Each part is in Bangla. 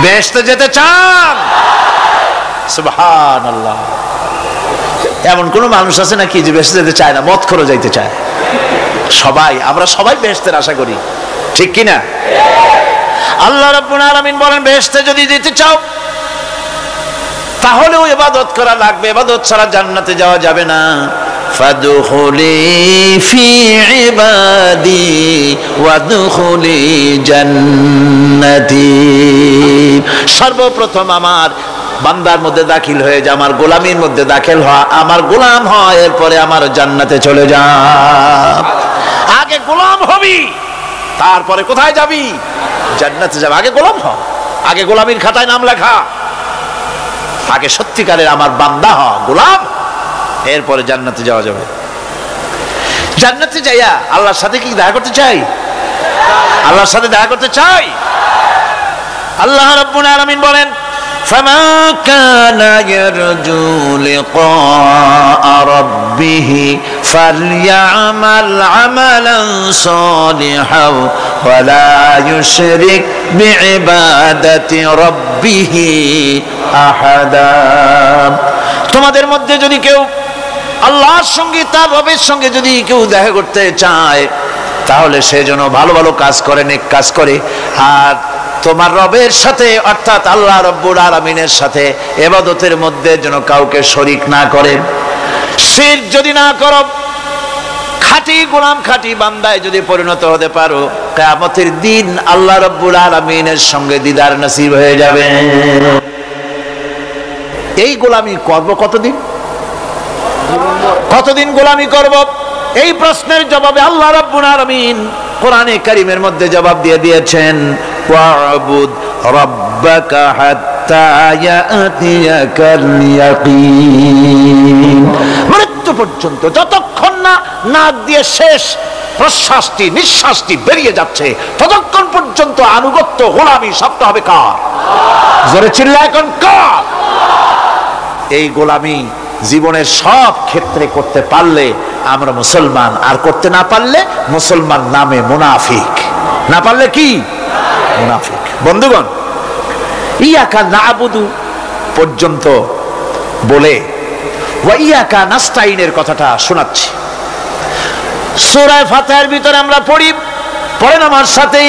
বেহেশতে যেতে চান? সুবহানাল্লাহ। এমন কোন মানুষ আছে নাকি যে বেহেশতে যেতে চায় না? মদ খোর যাইতে চায়। সবাই, আমরা সবাই বেহেশতের আশা করি, ঠিক কি না? আল্লাহ রাব্বুল আলামিন বলেন, বেহেশতে যদি যেতে চাও তাহলেও ইবাদত করা লাগবে, ইবাদত ছাড়া জান্নাতে যাওয়া যাবে না। ফাদখুলি ফি ইবাদি ওয়াদখুলি জান্নাতি। সর্বপ্রথম আমার বান্দার মধ্যে দাখিল হয়ে যা, আমার গোলামির মধ্যে দাখিল হওয়া, আমার গোলাম হয়, এরপরে আমার জান্নাতে চলে যা। আগে গোলাম হবি, তারপরে কোথায় যাবি? জান্নাতে যাবে। আগে গোলাম হ, আগে গোলামির খাতায় নাম লেখা, আগে সত্যিকারের আমার বান্দা হ, গোলাম, এরপরে জান্নাতে যাওয়া যাবে। জান্নাতে যাইয়া আল্লাহর সাথে কি দেখা করতে চাই? আল্লাহর সাথে দেখা করতে চাই। আল্লাহ রাব্বুল আলামিন বলেন, فَمَنْ كَانَ يَرْجُو لِقَاءَ رَبِّهِ فَلْيَعْمَلْ عَمَلًا صَالِحًا وَلَا يُشْرِكْ بِعِبَادَةِ رَبِّهِ أَحَدًا। তোমাদের মধ্যে যদি কেউ আল্লাহর সঙ্গে, তার রবের সঙ্গে যদি কেউ দেখা করতে চায়, তাহলে সে যেন ভালো ভালো কাজ করে, নেক কাজ করে, আর তোমার রবের সাথে অর্থাৎ আল্লাহ রাব্বুল আলামিনের সাথে ইবাদতের মধ্যে যেন কাউকে শরীক না করে। শিরক যদি না করো, খাঁটি গোলাম, খাঁটি বান্দায় যদি পরিণত হতে পারো, কিয়ামতের দিন আল্লাহ রাব্বুল আলামিনের সঙ্গে দিদার নসিব হয়ে যাবে। এই গোলামি করব কতদিন? কতদিন গোলামি করব? এই প্রশ্নের জবাবে আল্লাহ রাব্বুল আলামিন কোরআনে কারীমের মধ্যে জবাব দিয়ে দিয়েছেন, ওয়া'বুদ রাব্বাকা হাত্তা ইয়াতিয়াকাল ইয়াকিন। মৃত্যু পর্যন্ত, যতক্ষণ না নাক দিয়ে শেষ প্রশ্বাসটি, নিঃশ্বাসটি বেরিয়ে যাচ্ছে, ততক্ষণ পর্যন্ত আনুগত্য, গোলামি সবটা হবে কার? জোরে চিল্লা এখন কার? এই গোলামি জীবনের সব ক্ষেত্রে করতে পারলে আমরা মুসলমান, আর করতে না পারলে মুসলমান নামে মুনাফিক। না পারলে কি? মুনাফিক। বন্ধুগণ, ইয়াকা নাবুদু পর্যন্ত বলে ওয়া ইয়াকা নাস্তাইনের কথাটা শোনাচ্ছি। সূরা ফাতিহার ভিতরে আমরা পড়ি, পড়েন আমার সাথে,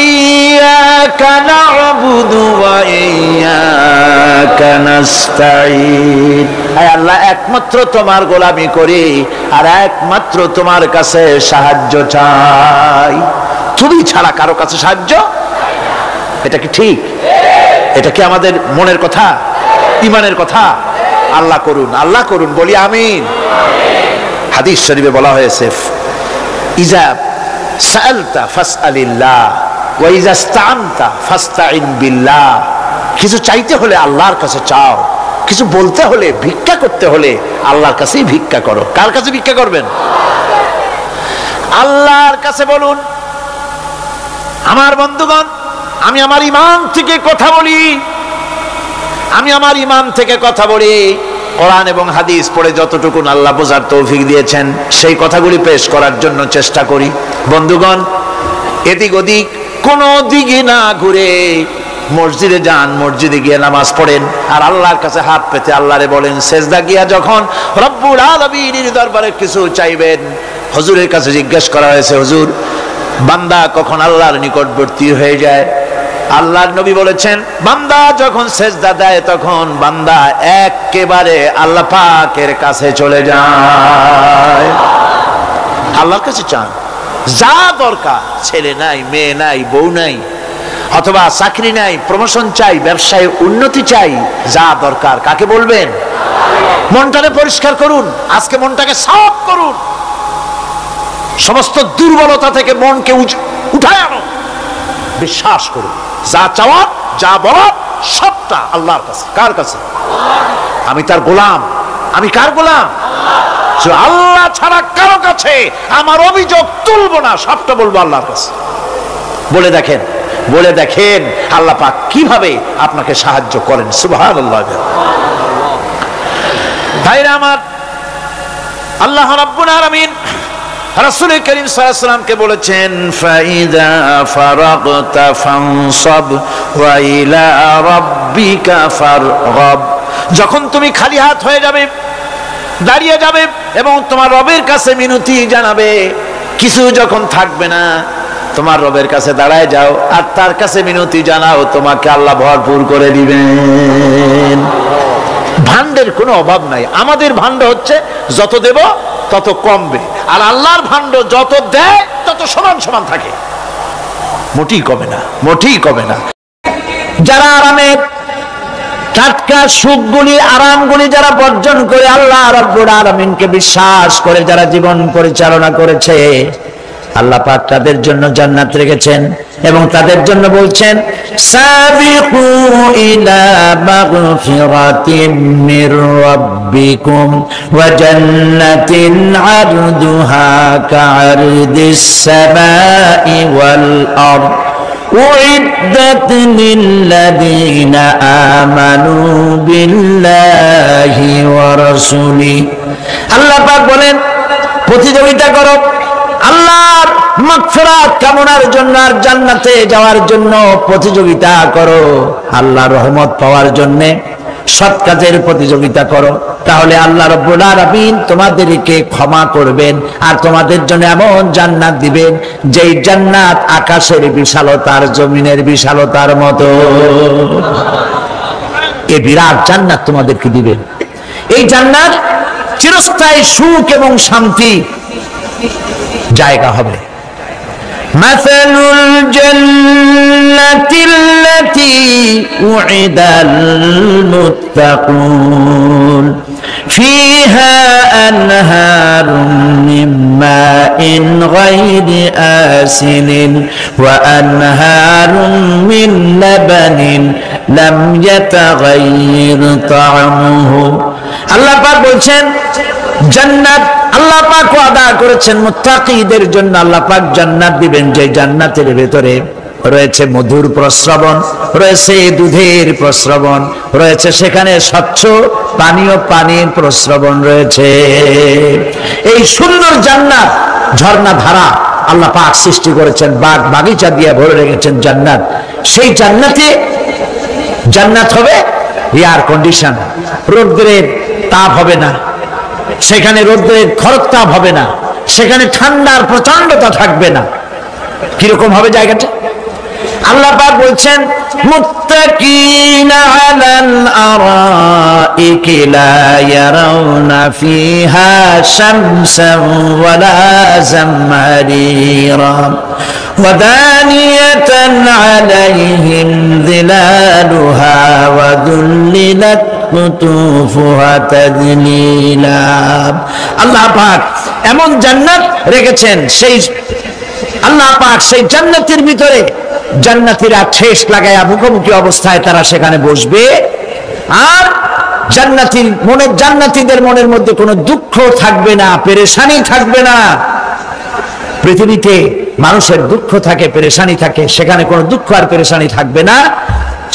ইয়াকা নাবুদু ওয়া ইয়াকা নাস্তাইন। আয় আল্লাহ, একমাত্র তোমার গোলামি করি আর একমাত্র তোমার কাছে সাহায্য চাই। তুমি ছাড়া কারো কাছে সাহায্য? এটা কি ঠিক? এটা কি আমাদের মনের কথা, ঈমানের কথা? আল্লাহ করুন, আল্লাহ করুন, বলি আমিন। হাদিস শরীফে বলা হয়েছে, ইজা সাআলতা ফাসআলিল্লাহ ওয়া ইজা ইসতাআনতা ফাসতাইন বিল্লাহ। কিছু চাইতে হলে আল্লাহর কাছে চাও, কিছু বলতে হলে, ভিক্ষা করতে হলে আল্লাহর কাছেই ভিক্ষা করো। কার কাছে ভিক্ষা করবেন? আল্লাহর কাছে বলুন। আমার বন্ধুগণ, আমি আমার ঈমান থেকে কথা বলি, আমি আমার ঈমান থেকে কথা বলি। কোরআন এবং হাদিস পড়ে যতটুকু আল্লাহ বোঝার তৌফিক দিয়েছেন, সেই কথাগুলি পেশ করার জন্য চেষ্টা করি। বন্ধুগণ, এদিক ওদিক কোনো দিকে না ঘুরে মসজিদে যান, মসজিদে গিয়ে নামাজ পড়েন, আর আল্লাহর কাছে হাত পেতে আল্লাহরে বলেন। সেজদা গিয়া যখন রব্বুল আলামিনের দরবারে কিছু চাইবেন, হুজুরের কাছে জিজ্ঞেস করা হয়েছে, হুজুর, বান্দা কখন আল্লাহর নিকটবর্তী হয়ে যায়? আল্লাহর নবী বলেছেন, বান্দা যখন সেজদা দেয় তখন বান্দা একেবারে আল্লাহ পাকের কাছে চলে যায়। আল্লাহর কাছে চান, যা দরকার, ছেলে নাই, মেয়ে নাই, বউ নাই, অথবা চাকরি নাই, প্রমোশন চাই, ব্যবসায় উন্নতি চাই, যা দরকার কাকে বলবেন? মনটাকে পরিষ্কার করুন, আজকে মনটাকে সাফ করুন, সমস্ত দুর্বলতা থেকে মনকে উঠায় আনো, বিশ্বাস করুন, যা চাওয়ার, যা বলার সবটা আল্লাহর কাছে। কার কাছে? আমি তার গোলাম। আমি কার গোলাম? আল্লাহ ছাড়া কারো কাছে আমার অভিযোগ তুলবো না, সবটা বলবো আল্লাহর কাছে। বলে দেখেন, বলে দেখেন আল্লাহ পাক কিভাবে আপনাকে সাহায্য করেন। সুবহানাল্লাহ। ভাইরা আমার, আল্লাহ রাব্বুল আলামিন রাসূল করিম সাল্লাল্লাহু আলাইহি ওয়াসাল্লামকে বলেছেন ফাইদা ফারাগতা ফানসাব ওয়া ইলা রাব্বিকা ফারগাব, যখন তুমি খালি হাত হয়ে যাবে, দাঁড়িয়ে যাবে এবং তোমার রবের কাছে মিনতি জানাবে, কিছু যখন থাকবে না, তোমার রবের কাছে দাঁড়ায় যাও আর তার কাছে মিনতি জানাও, তোমাকে আল্লাহ ভরপুর করে দিবেন। ভান্ডের কোনো অভাব নাই। আমাদের ভান্ড হচ্ছে যত দেব তত কমবে, আর আল্লাহর ভান্ড যত দেয় তত সমান সমান থাকে, মোটেই কমে না, মোটেই কমে না। যারা আরামের টাটকা সুখগুলি, আরামগুলি যারা বর্জন করে আল্লাহ রাব্বুল আলামিনকে বিশ্বাস করে যারা জীবন পরিচালনা করেছে, আল্লাহ পাক তাদের জন্য জান্নাত রেখেছেন এবং তাদের জন্য বলছেন সাবিকু ইলা মাগফিরাতিন মির রাব্বিকুম ওয়া জান্নাতিন আরদুহা কাআরদিস সামাই ওয়াল আরদ উইদ্দাত লিল্লাযীনা আমানু বিল্লাহি ওয়া রাসূলিহি। আল্লাহ পাক বলেন প্রতিযোগিতা করো আল্লাহর মাগফিরাত কামনার জন্য আর জান্নাতে যাওয়ার জন্য প্রতিযোগিতা করো, আল্লাহর রহমত পাওয়ার জন্য সৎ কাজের প্রতিযোগিতা করো, তাহলে আল্লাহ রাব্বুল আলামিন তোমাদেরকে ক্ষমা করবেন আর তোমাদের জন্য এমন জান্নাত দিবেন যেই জান্নাত আকাশের বিশালতার জমিনের বিশালতার মতো। এই বিরাট জান্নাত তোমাদেরকে দিবেন। এই জান্নাত চিরস্থায়ী সুখ এবং শান্তি জায়গা হবে। মাসালুল জান্নাতিল্লাতী উইদাল মুত্তাকুন ফিহা আনহারুম মিন মাইন গায়রি আসিলিন ওয়া আনহারুম মিন লাবানিন লাম ইয়াতাগায়্যার তা'আমুহু। আল্লাহ পাক বলছেন জান্নাত আল্লাহ পাক ওয়াদা করেছেন মুত্তাকিদের জন্য। আল্লাহ পাক জান্নাত দিবেন যে জান্নাতের ভেতরে রয়েছে মধুর প্রস্রবণ, রয়েছে দুধের প্রস্রবণ, রয়েছে সেখানে স্বচ্ছ পানীয় পানির প্রস্রবণ রয়েছে। এই সুন্দর জান্নাত ঝর্ণা ধারা আল্লাহ পাক সৃষ্টি করেছেন, বাগ বাগিচা দিয়ে ভরে রেখেছেন জান্নাত। সেই জান্নাতে জান্নাত হবে এয়ার কন্ডিশন, রোদ্রের তাপ হবে না সেখানে, রোদ্রের খরতাপ হবে না সেখানে, ঠান্ডার প্রচন্ডতা থাকবে না। কিরকম হবে জায়গাটা? আল্লাহ পাক বলছেন মুত্তাকিনা আলাল আরাইকি লা ইয়ারাউনা ফিহা শামসান ওয়ালা জামহারিরা ওয়া দানিয়াতান আলাইহিম যিলালুহা ওয়া যুল্লিলাত কুতুফুহা তাযলিলা। আল্লাহ পাক এমন জান্নাত রেখেছেন, সেই আল্লাহ পাক সেই জান্নাতের ভিতরে জান্নাতীরা ঠেস লাগায়া মুখোমুখি অবস্থায় তারা সেখানে বসবে, আর জান্নাতীদের মনের মধ্যে কোনো দুঃখ থাকবে না, পেরেশানি থাকবে না। পৃথিবীতে মানুষের দুঃখ থাকে, পেরেশানি থাকে, সেখানে কোনো দুঃখ আর পেরেশানি থাকবে না।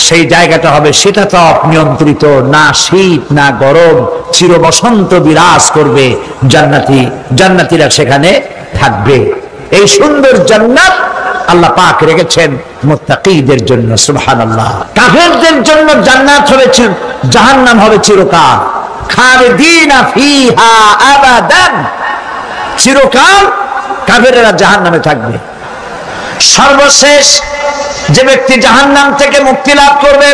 সেই জায়গাটা হবে সেটা তো নিয়ন্ত্রিত, না শীত না গরম, চির বসন্ত বিরাজ করবে। জান্নাতীরা সেখানে থাকবে। এই সুন্দর জান্নাত আল্লাহ পাক রেখেছেন মুত্তাকিদের জন্য। সুবহানাল্লাহ। কাফেরদের জন্য জান্নাত হবে, জাহান্নাম হবে চিরকাল। খালিদিনা ফিহা আবাদান, চিরকাল কাফেররা জাহান্নামে থাকবে। সর্বশেষ যে ব্যক্তি জাহান্নাম থেকে মুক্তি লাভ করবে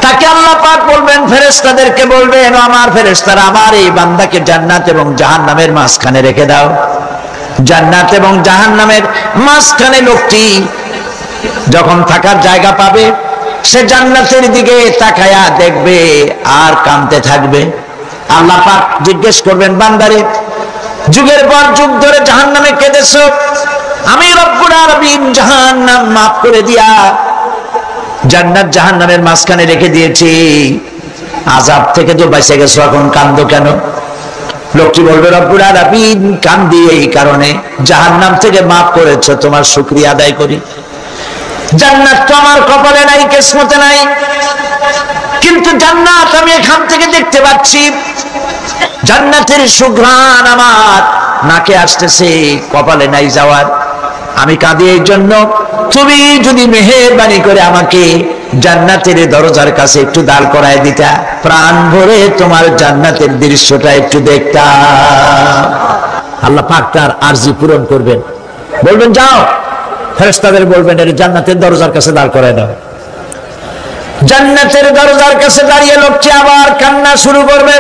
তাকে আল্লাহ পাক বলবেন, ফেরেশতাদেরকে বলবেন, আমার ফেরেশতারা আমার এই বান্দাকে জান্নাত এবং জাহান্নামের মাঝখানে রেখে দাও। জান্নাত এবং জাহান্নামের মাঝখানে লোকটি যখন থাকার জায়গা পাবে সে জান্নাতের দিকে তাকায়া দেখবে আর কাঁদতে থাকবে। আল্লাহ পাক জিজ্ঞেস করবেন, বান্দারে যুগের পর যুগ ধরে জাহান্নামে কেঁদেছো, আমি রব্বুল আলামিন জাহান্নাম মাফ করে দিয়া জান্নাত জাহান্নামের মাঝখানে রেখে দিয়েছি, আযাব থেকে তো বেঁচে গেছো, এখন কাঁদো কেন? লোকটি বলবে, রব্বুল আলামিন কান্দি এই কারণে, জাহান্নাম থেকে মাফ করেছো, তোমার শুকরিয়া আদায় করি। জান্নাত তো আমার কপালে নাই, কিসমতে নাই, কিন্তু জান্নাত আমি এখান থেকে দেখতে পাচ্ছি। জান্নাতের সুঘ্রাণ আমার নাকে আসতেছে, কপালে নাই যাওয়ার। আমি কাঁদি এই জন্য, তুমি যদি মেহেরবানি করে আমাকে জান্নাতের দরজার কাছে একটু দাঁড় করায় দিতা, প্রাণ ভরে তোমার জান্নাতের দৃশ্যটা একটু দেখতাম। আল্লাহ পাক তার আরজি পূরণ করবেন, বলবেন যাও, ফেরেশতাদের বলবেন এর জান্নাতের দরজার কাছে দাঁড় করায় দাও। জান্নাতের দরজার কাছে দাঁড়িয়ে লোকটি আবার কান্না শুরু করবে।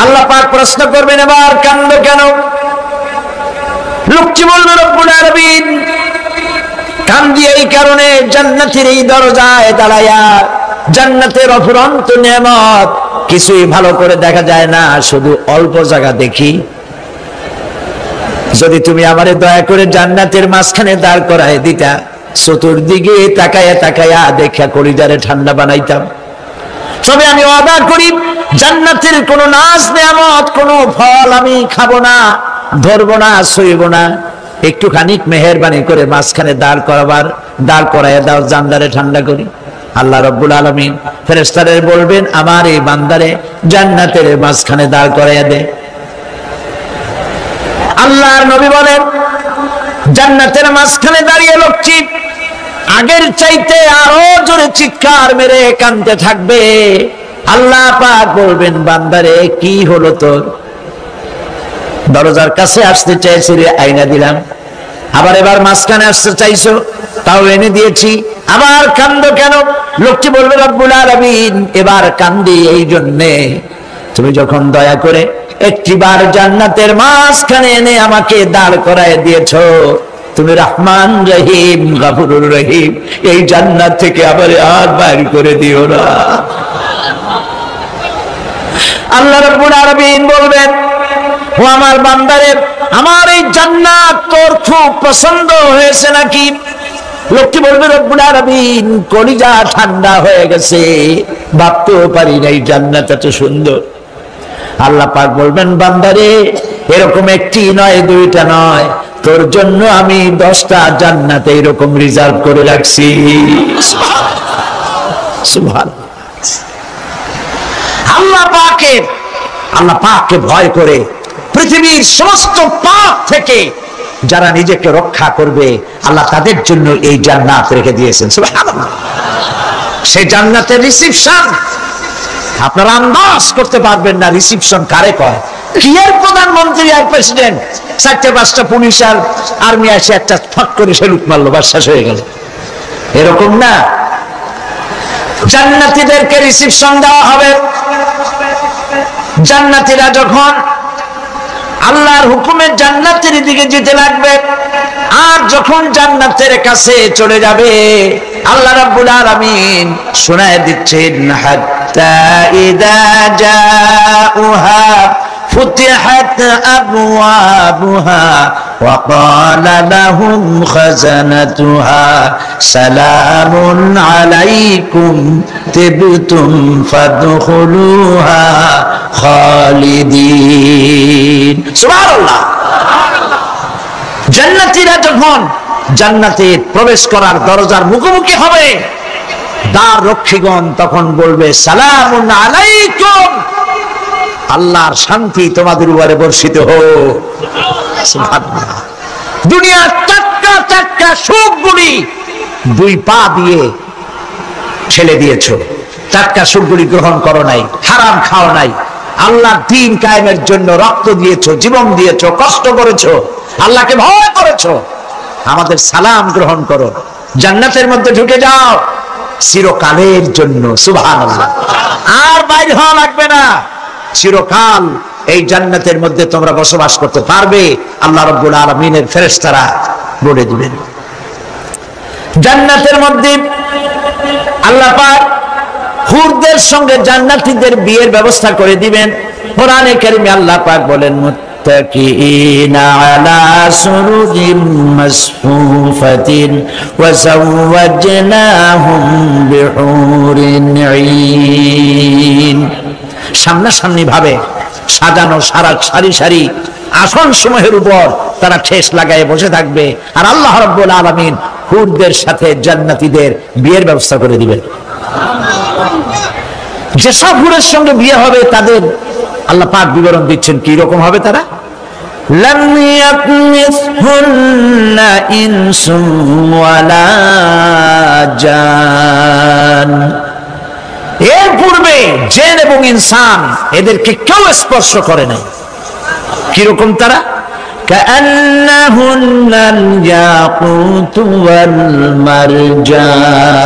আল্লাহ পাক প্রশ্ন করবেন, এবার কান্দো কেন? লোকটি বলবে, রব্বুল আলামিন, কান্দি এই কারণে, জান্নাতের এই দরজায় দাঁড়ায়া জান্নাতের অফুরন্ত নেয়ামত কিছুই ভালো করে দেখা যায় না, শুধু অল্প জায়গা দেখি। যদি তুমি আমারে দয়া করে জান্নাতের মাঝখানে দাঁড় করায় দিতা, চতুর্দিকে তাকায়া তাকায়া দেখা কলিজারে ঠান্ডা বানাইতাম। তবে আমি ওয়াদা করি, জান্নাতের কোন নাজ নেয়ামত, কোন ফল আমি খাবো না, ধরবো না, সইব না। একটুখানি মেহেরবানি করে মাঝখানে দাঁড় করাইয়া দাও, জান্নারে ঠান্ডা করি। আল্লাহ রাব্বুল আলামিন ফেরেশতাদের বলবেন, আমার এই বান্দারে জান্নাতের মাঝখানে দাঁড় করাইয়া দে। আল্লাহর নবী বলেন, জান্নাতের মাঝখানে দাঁড়িয়ে লোকটি আগের চাইতে আরো জোরে চিৎকার মেরে কাঁদতে থাকবে। আল্লাহ পাক বলবেন, বান্দারে কি হলো তোর? দরজার কাছে আসতে চাইছিলে, আইনা দিলাম। আবার এবার মাঝখানে আসতে চাইছো, তাও এনে দিয়েছি। আবার কান্দো কেন? লোকটি বলবে, রব্বুল আলামিন, এবার কান্দি এই জন্যে, তুমি যখন দয়া করে একটিবার জান্নাতের মাঝখানে এনে আমাকে দাঁড় করায় দিয়েছো, তুমি রহমান রহিম গফুরুর রহিম, এই জান্নাত থেকে আবার আর বাইর করে দিও না। আল্লাহ রাব্বুল আলামিন বলবেন, ও আমার বান্দারে, আমার এই জান্নাত তোর খুব পছন্দ হয়েছে নাকি? লোকটি বলবে, রব্বুল আলামিন, কলিজা ঠান্ডা হয়ে গেছে, ভাবতেও পারি না এই জান্নাত এত সুন্দর। আল্লাহ পাক বলবেন, বান্দারে, এরকম একটি নয়, দুইটা নয়, তোর জন্য আমি 10টা জান্নাত এরকম রিজার্ভ করে রাখছি। সুবহানাল্লাহ। আল্লাহ পাককে ভয় করে পৃথিবীর সমস্ত পাপ থেকে যারা নিজেকে রক্ষা করবে, আল্লাহ তাদের জন্য এই জান্নাত রেখে দিয়েছেন। সুবহানাল্লাহ। সেই জান্নাতের রিসিপশন আপনারা আন্দাজ করতে পারবেন না, রিসিপশন কারে কয়। কি এর প্রধানমন্ত্রী আর প্রেসিডেন্ট, 4-5টা পুলিশ আর আর্মি এসে একটা ফাঁক করে সেলুট মারলো, বাস শেষ হয়ে গেল, এরকম না। জান্নাতীদেরকে রিসিপশন দেওয়া হবে। জান্নাতীরা যখন আল্লাহর হুকুমে জান্নাতের দিকে যেতে লাগবে, আর যখন জান্নাতের কাছে চলে যাবে, আল্লাহ রাব্বুল আলামিন শোনায় দিচ্ছেন, হাত্তা ইযা জাউহা ফুতিহাত আবওয়াবুহা ওয়া ক্বালা লাহুম খাজানাতুহা সালামুন আলাইকুম তিবতুম ফাদখুলুহা খালিদিন। সুবহানাল্লাহ। জান্নাতীরা যখন জান্নাতে প্রবেশ করার দরজার মুখোমুখি হবে, দ্বার রক্ষীগণ তখন বলবে, সালামুন আলাইকুম, আল্লাহর শান্তি তোমাদের উপরে বর্ষিত হোক। সুবহানাল্লাহ। দুনিয়ার টাটকা টাটকা সুখগুলি 2 পা দিয়ে ছেলে দিয়েছো, টাটকা সুখগুলি গ্রহণ করো নাই, হারাম খাও নাই, আল্লাহর দ্বীন কায়েমের জন্য রক্ত দিয়েছো, জীবন দিয়েছো, কষ্ট করেছো, আল্লাহকে ভয় করেছো। আমাদের সালাম গ্রহণ করো, জান্নাতের মধ্যে ঢুকে যাও চিরকালের জন্য। সুবহানাল্লাহ। আর বাইরে হওয়া লাগবে না, চিরকাল এই জান্নাতের মধ্যে তোমরা বসবাস করতে পারবে। আল্লাহ রাব্বুল আলামিনের ফেরেশতারা বলে দিবেন। জান্নাতের মধ্যে আল্লাহ পাক হুরদের সঙ্গে জান্নাতীদের বিয়ের ব্যবস্থা করে দিবেন। কোরআনে কারীমে আল্লাহ পাক বলেন, মুত্তাকিইনা আলা সুরুরিন মাসফুফাতিন ওয়া যাওয়াজনাহুম বিহুরিন ঈন। সামনাসামনি ভাবে সাজানো সারি সারি আসন সমূহের উপর তারা ঠেস লাগায় বসে থাকবে, আর আল্লাহ রাব্বুল আলামিন হুরদের সাথে জান্নাতীদের বিয়ের ব্যবস্থা করে দিবেন। যেসব হুরের সঙ্গে বিয়ে হবে তাদের আল্লাহ পাক বিবরণ দিচ্ছেন কি রকম হবে তারা। লাম ইয়াতমিসহুন্না ইনসুন ওয়ালা জান, এর পূর্বে জিন এবং ইনসান এদেরকে কেউ স্পর্শ করে নাই। কিরকম তারা? কাআন্নাহুন্নাল ইয়াকুতু ওয়াল মারজান,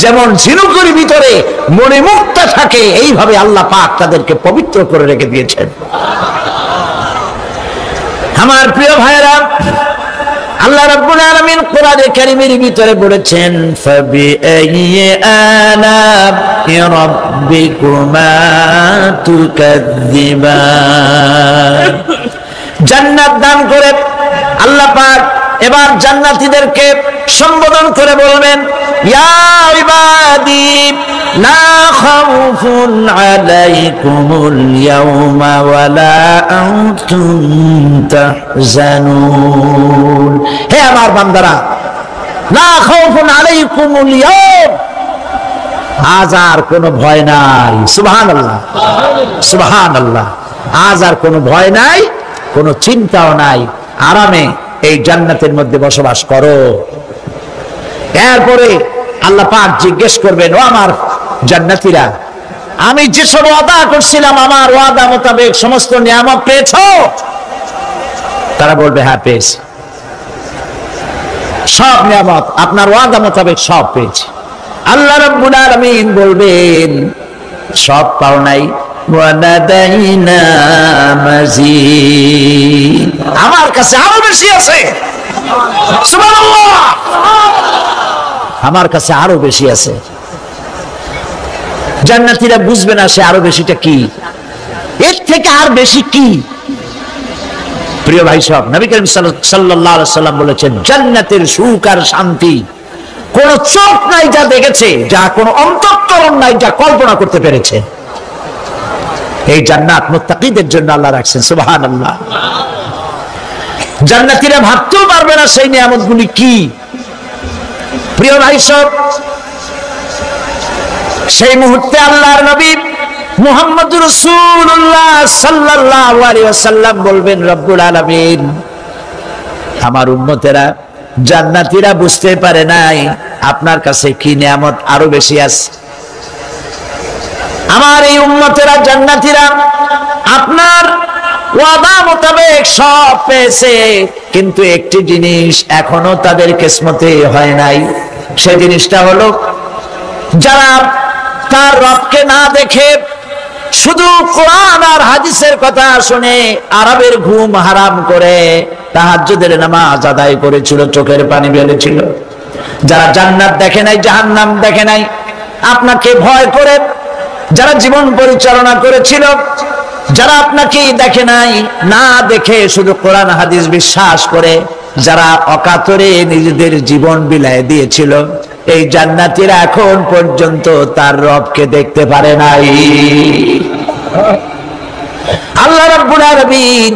যেমন ঝিনুকের ভিতরে মণিমুক্তা থাকে, এইভাবে আল্লাহ পাক তাদেরকে পবিত্র করে রেখে দিয়েছেন। আমার প্রিয় ভাইরা, আল্লাহ রাব্বুল আলামিন কোরআনে কারীমের ভিতরে বলেছেন, ফাবিআইয়ি আলা'i রাব্বিকুমা তুকাযযিবান। জান্নাত দান করে আল্লাহ পাক এবার জান্নাতীদেরকে সম্বোধন করে বলবেন, ইয়া ইবাদি লা খাউফুন আলাইকুমুল ইয়াওমা ওয়ালা আনতুম তাহজানুন। হে আমার বান্দারা, লা খাউফুন আলাইকুমুল ইয়াওম, আজ আর কোনো ভয় নাই। সুবহানাল্লাহ, সুবহানাল্লাহ। আজ আর কোনো ভয় নাই, কোনো চিন্তাও নাই, আরামে এই জান্নাতের মধ্যে বসবাস করো। এরপরে আল্লাহ পাক জিজ্ঞেস করবেন, ও আমার জান্নাতীরা, আমি যেসব ওয়াদা করছিলাম আমার ওয়াদা মোতাবেক সমস্ত নিয়ামত পেয়েছো? তারা বলবে, হ্যাঁ পেয়েছি, সব নিয়ামত আপনার ওয়াদা মোতাবেক সব পেয়েছি। আল্লাহ রাব্বুল আলামিন বলবেন, সব পাও নাই, আমার কাছে আরো বেশি আছে। সুবহানাল্লাহ, আমার কাছে আরো বেশি আছে। জান্নাতীরা বুঝবে না সে আরো বেশিটা কি, এর থেকে আর বেশি কি। প্রিয় ভাই সব, নবী করিম সাল্লাল্লাহু আলাইহি সাল্লাম বলেছেন, জান্নাতের সুখ আর শান্তি কোন চোখ নাই যা দেখেছে, যা কোন অন্তঃকরণ নাই যা কল্পনা করতে পেরেছে। এই জান্নাত মুত্তাকিদের জন্য আল্লাহ রাখছেন। সুবহানাল্লাহ। জান্নাতীরা ভাবতেও পারবে না সেই নিয়ামতগুলি কি। প্রিয় ভাই সব, সেই মুহূর্তে আল্লাহর নবী মুহাম্মদুর রাসূলুল্লাহ সাল্লাল্লাহু আলাইহি ওয়াসাল্লাম বলবেন, রব্বুল আলামিন, আমার উম্মতেরা জান্নাতীরা বুঝতে পারে নাই আপনার কাছে কি নিয়ামত আরো বেশি আছে। আমার এই উম্মতেরা জান্নাতীরা আপনার ওয়াদা মোতাবেক সব পেয়েছে, কিন্তু একটি জিনিস এখনো তাদের কিসমতে হয় নাই। সেই জিনিসটা হলো, যারা তার রবকে না দেখে শুধু কোরআন আর হাদিসের কথা শুনে আরবের ঘুম হারাম করে তাহাজ্জুদের নামাজ আদায় করেছিল, চোখের পানি ফেলেছিল, যারা জান্নাত দেখে নাই, জাহান্নাম দেখে নাই, আপনাকে ভয় করে যারা জীবন পরিচালনা করেছিল, যারা আপনাকে দেখে নাই, না দেখে শুধু কোরআন হাদিস বিশ্বাস করে যারা অকাতরে নিজেদের জীবন বিলায় দিয়েছিল, এই জান্নাতীরা এখন পর্যন্ত তার রবকে দেখতে পারে নাই। আল্লাহ রাব্বুল আলামিন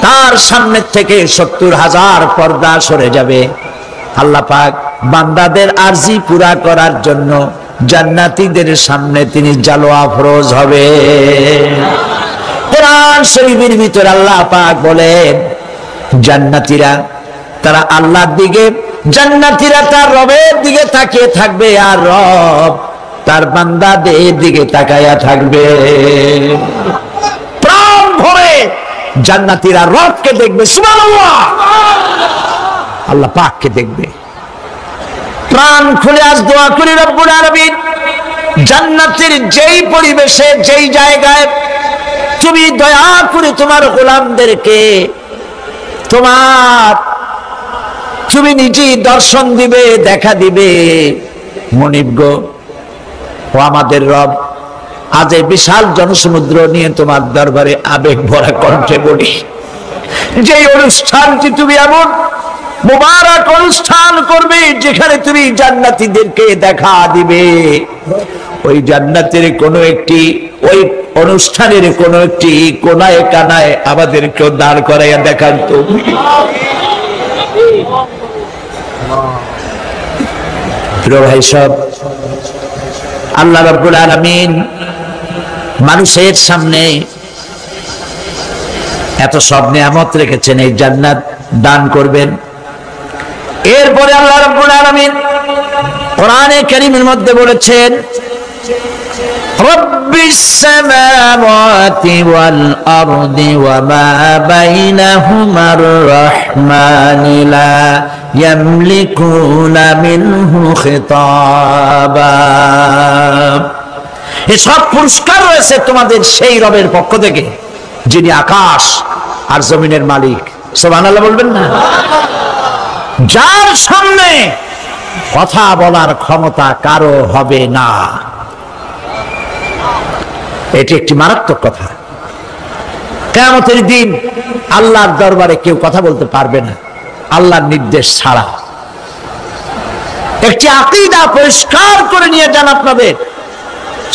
তার সামনে থেকে ৭০,০০০ পর্দা সরে যাবে। আল্লাহ পাক বান্দাদের আরজি পুরা করার জন্য জান্নাতীদের সামনে তিনি জালোয়া ফরজ হবে। কোরআন শরীফের ভিতরে আল্লাহ পাক বলেন, জান্নাতীরা তারা আল্লাহর দিকে, জান্নাতীরা তার রবের দিকে তাকিয়ে থাকবে, আর রব তার বান্দাদের দিকে তাকায়া থাকবে। প্রাণ ভরে জান্নাতীরা রবকে দেখবে। সুবহানাল্লাহ, আল্লাহ পাককে দেখবে। প্রাণ খুলে আজ দোয়া করি, রব্বুল আলামিন জান্নাতের যেই পরিবেশে, যেই জায়গায় তুমি দয়া করে তোমার গোলামদেরকে তুমি নিজেই দর্শন দিবে, দেখা দিবে। মনিব গো, ও আমাদের রব, আজ এই বিশাল জনসমুদ্র নিয়ে তোমার দরবারে আবেগ ভরা কণ্ঠে বলি, যে অনুষ্ঠানটি তুমি এমন মুবারক অনুষ্ঠান করবে যেখানে তুমি জান্নাতীদেরকে দেখা দিবে, ওই জান্নাতের কোনো একটি, ওই অনুষ্ঠানের কোনো একটি কোনায় কানায় আমাদেরকেও দাঁড় করাইয়া দেখান তো। প্রিয় ভাই সব, আল্লাহ রাব্বুল আলামিন মানুষের সামনে এত সব নিয়ামত রেখেছেন, এই জান্নাত দান করবেন। এরপরে আল্লাহ রাব্বুল আলামিন কোরআনে কারীমের মধ্যে বলেছেন, রব্বিস সামাওয়াতি ওয়াল আরদি ওয়া মা বাইনাহুমার রাহমানি লা ইয়ামলিকুনা মিনহু খিতাবা। এই সব পুরস্কার রয়েছে তোমাদের সেই রবের পক্ষ থেকে যিনি আকাশ আর জমিনের মালিক। সুবহানাল্লাহ বলবেন না? যার সামনে কথা বলার ক্ষমতা কারো হবে না। এটি একটি মারাত্মক কথা। কিয়ামতের দিন আল্লাহর দরবারে কেউ কথা বলতে পারবে না আল্লাহর নির্দেশ ছাড়া। একটি আকীদা পরিষ্কার করে নিয়ে যান আপনাদের।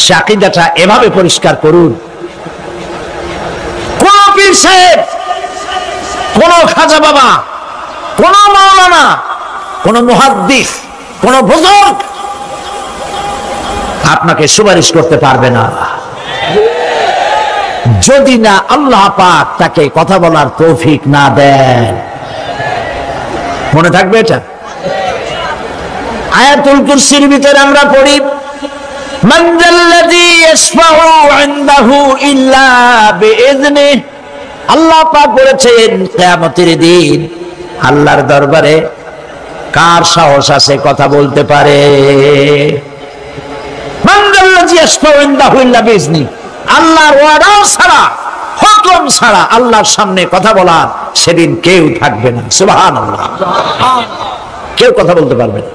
সে আকীদাটা এভাবে পরিষ্কার করুন, কোন পীর সাহেব, কোন খাজা বাবা, কোন মাওলানা, কোন মুহাদ্দিস, কোন বুজুর্গ আপনাকে সুপারিশ করতে পারবে না যদি না আল্লাহ পাক তাকে কথা বলার তৌফিক না দেন। মনে থাকবে এটা। আয়াতুল কুরসির ভিতরে আমরা পড়ি, মান যাল্লাযী ইয়াশফাউ ইনদাহু ইল্লা বিইযনিহি। আল্লাহ পাক বলেছেন কিয়ামতের দিন আল্লাহর দরবারে কার সাহস আছে কথা বলতে পারে? মান যাল্লাযী ইয়াশফাউ ইনদাহু ইল্লা বিইযনিহি। আল্লাহর ওয়াদা ছাড়া, হুকুম ছাড়া আল্লাহর সামনে কথা বলার সেদিন কেউ থাকবে না। সুবহানাল্লাহ। কেউ কথা বলতে পারবে না।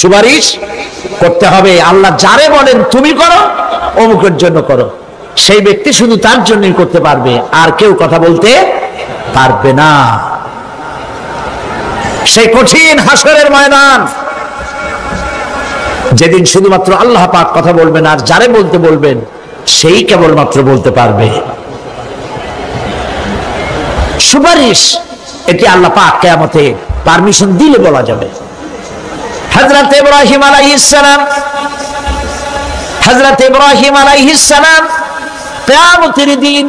সুপারিশ করতে হবে আল্লাহ যারে বলেন তুমি করো, অমুকের জন্য করো, সেই ব্যক্তি শুধু তার জন্যই করতে পারবে, আর কেউ কথা বলতে পারবে না। সেই কঠিন হাসরের ময়দান যেদিন শুধুমাত্র আল্লাহ পাক কথা বলবেন, আর যারে বলতে বলবেন সেই কেবলমাত্র বলতে পারবে। সুপারিশ এটি আল্লাহ পাক কিয়ামতে পারমিশন দিলে বলা যাবে। হযরত ইব্রাহিম আলাইহিস সালাম কিয়ামতের দিন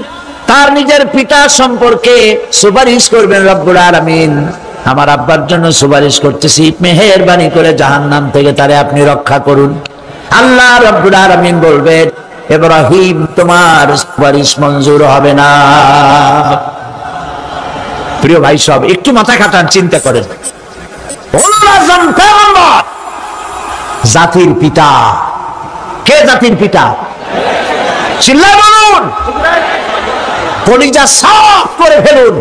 তার নিজের পিতা সম্পর্কে সুপারিশ করবেন। রব্বুল আলামিন, আমার আব্বার জন্য সুপারিশ করতেছি, মেহেরবানি করে জাহান্নাম থেকে তারে আপনি রক্ষা করুন। আল্লাহ রব্বুল আলামিন বলবেন, ইব্রাহিম তোমার সুপারিশ মঞ্জুর হবে না। প্রিয় ভাই সব একটু মাথা খাটান, চিন্তা করেন। জাতির পিতা কে? জাতির পিতা চিল্লায় বলুন, কলিজা সাফ করে ফেলুন।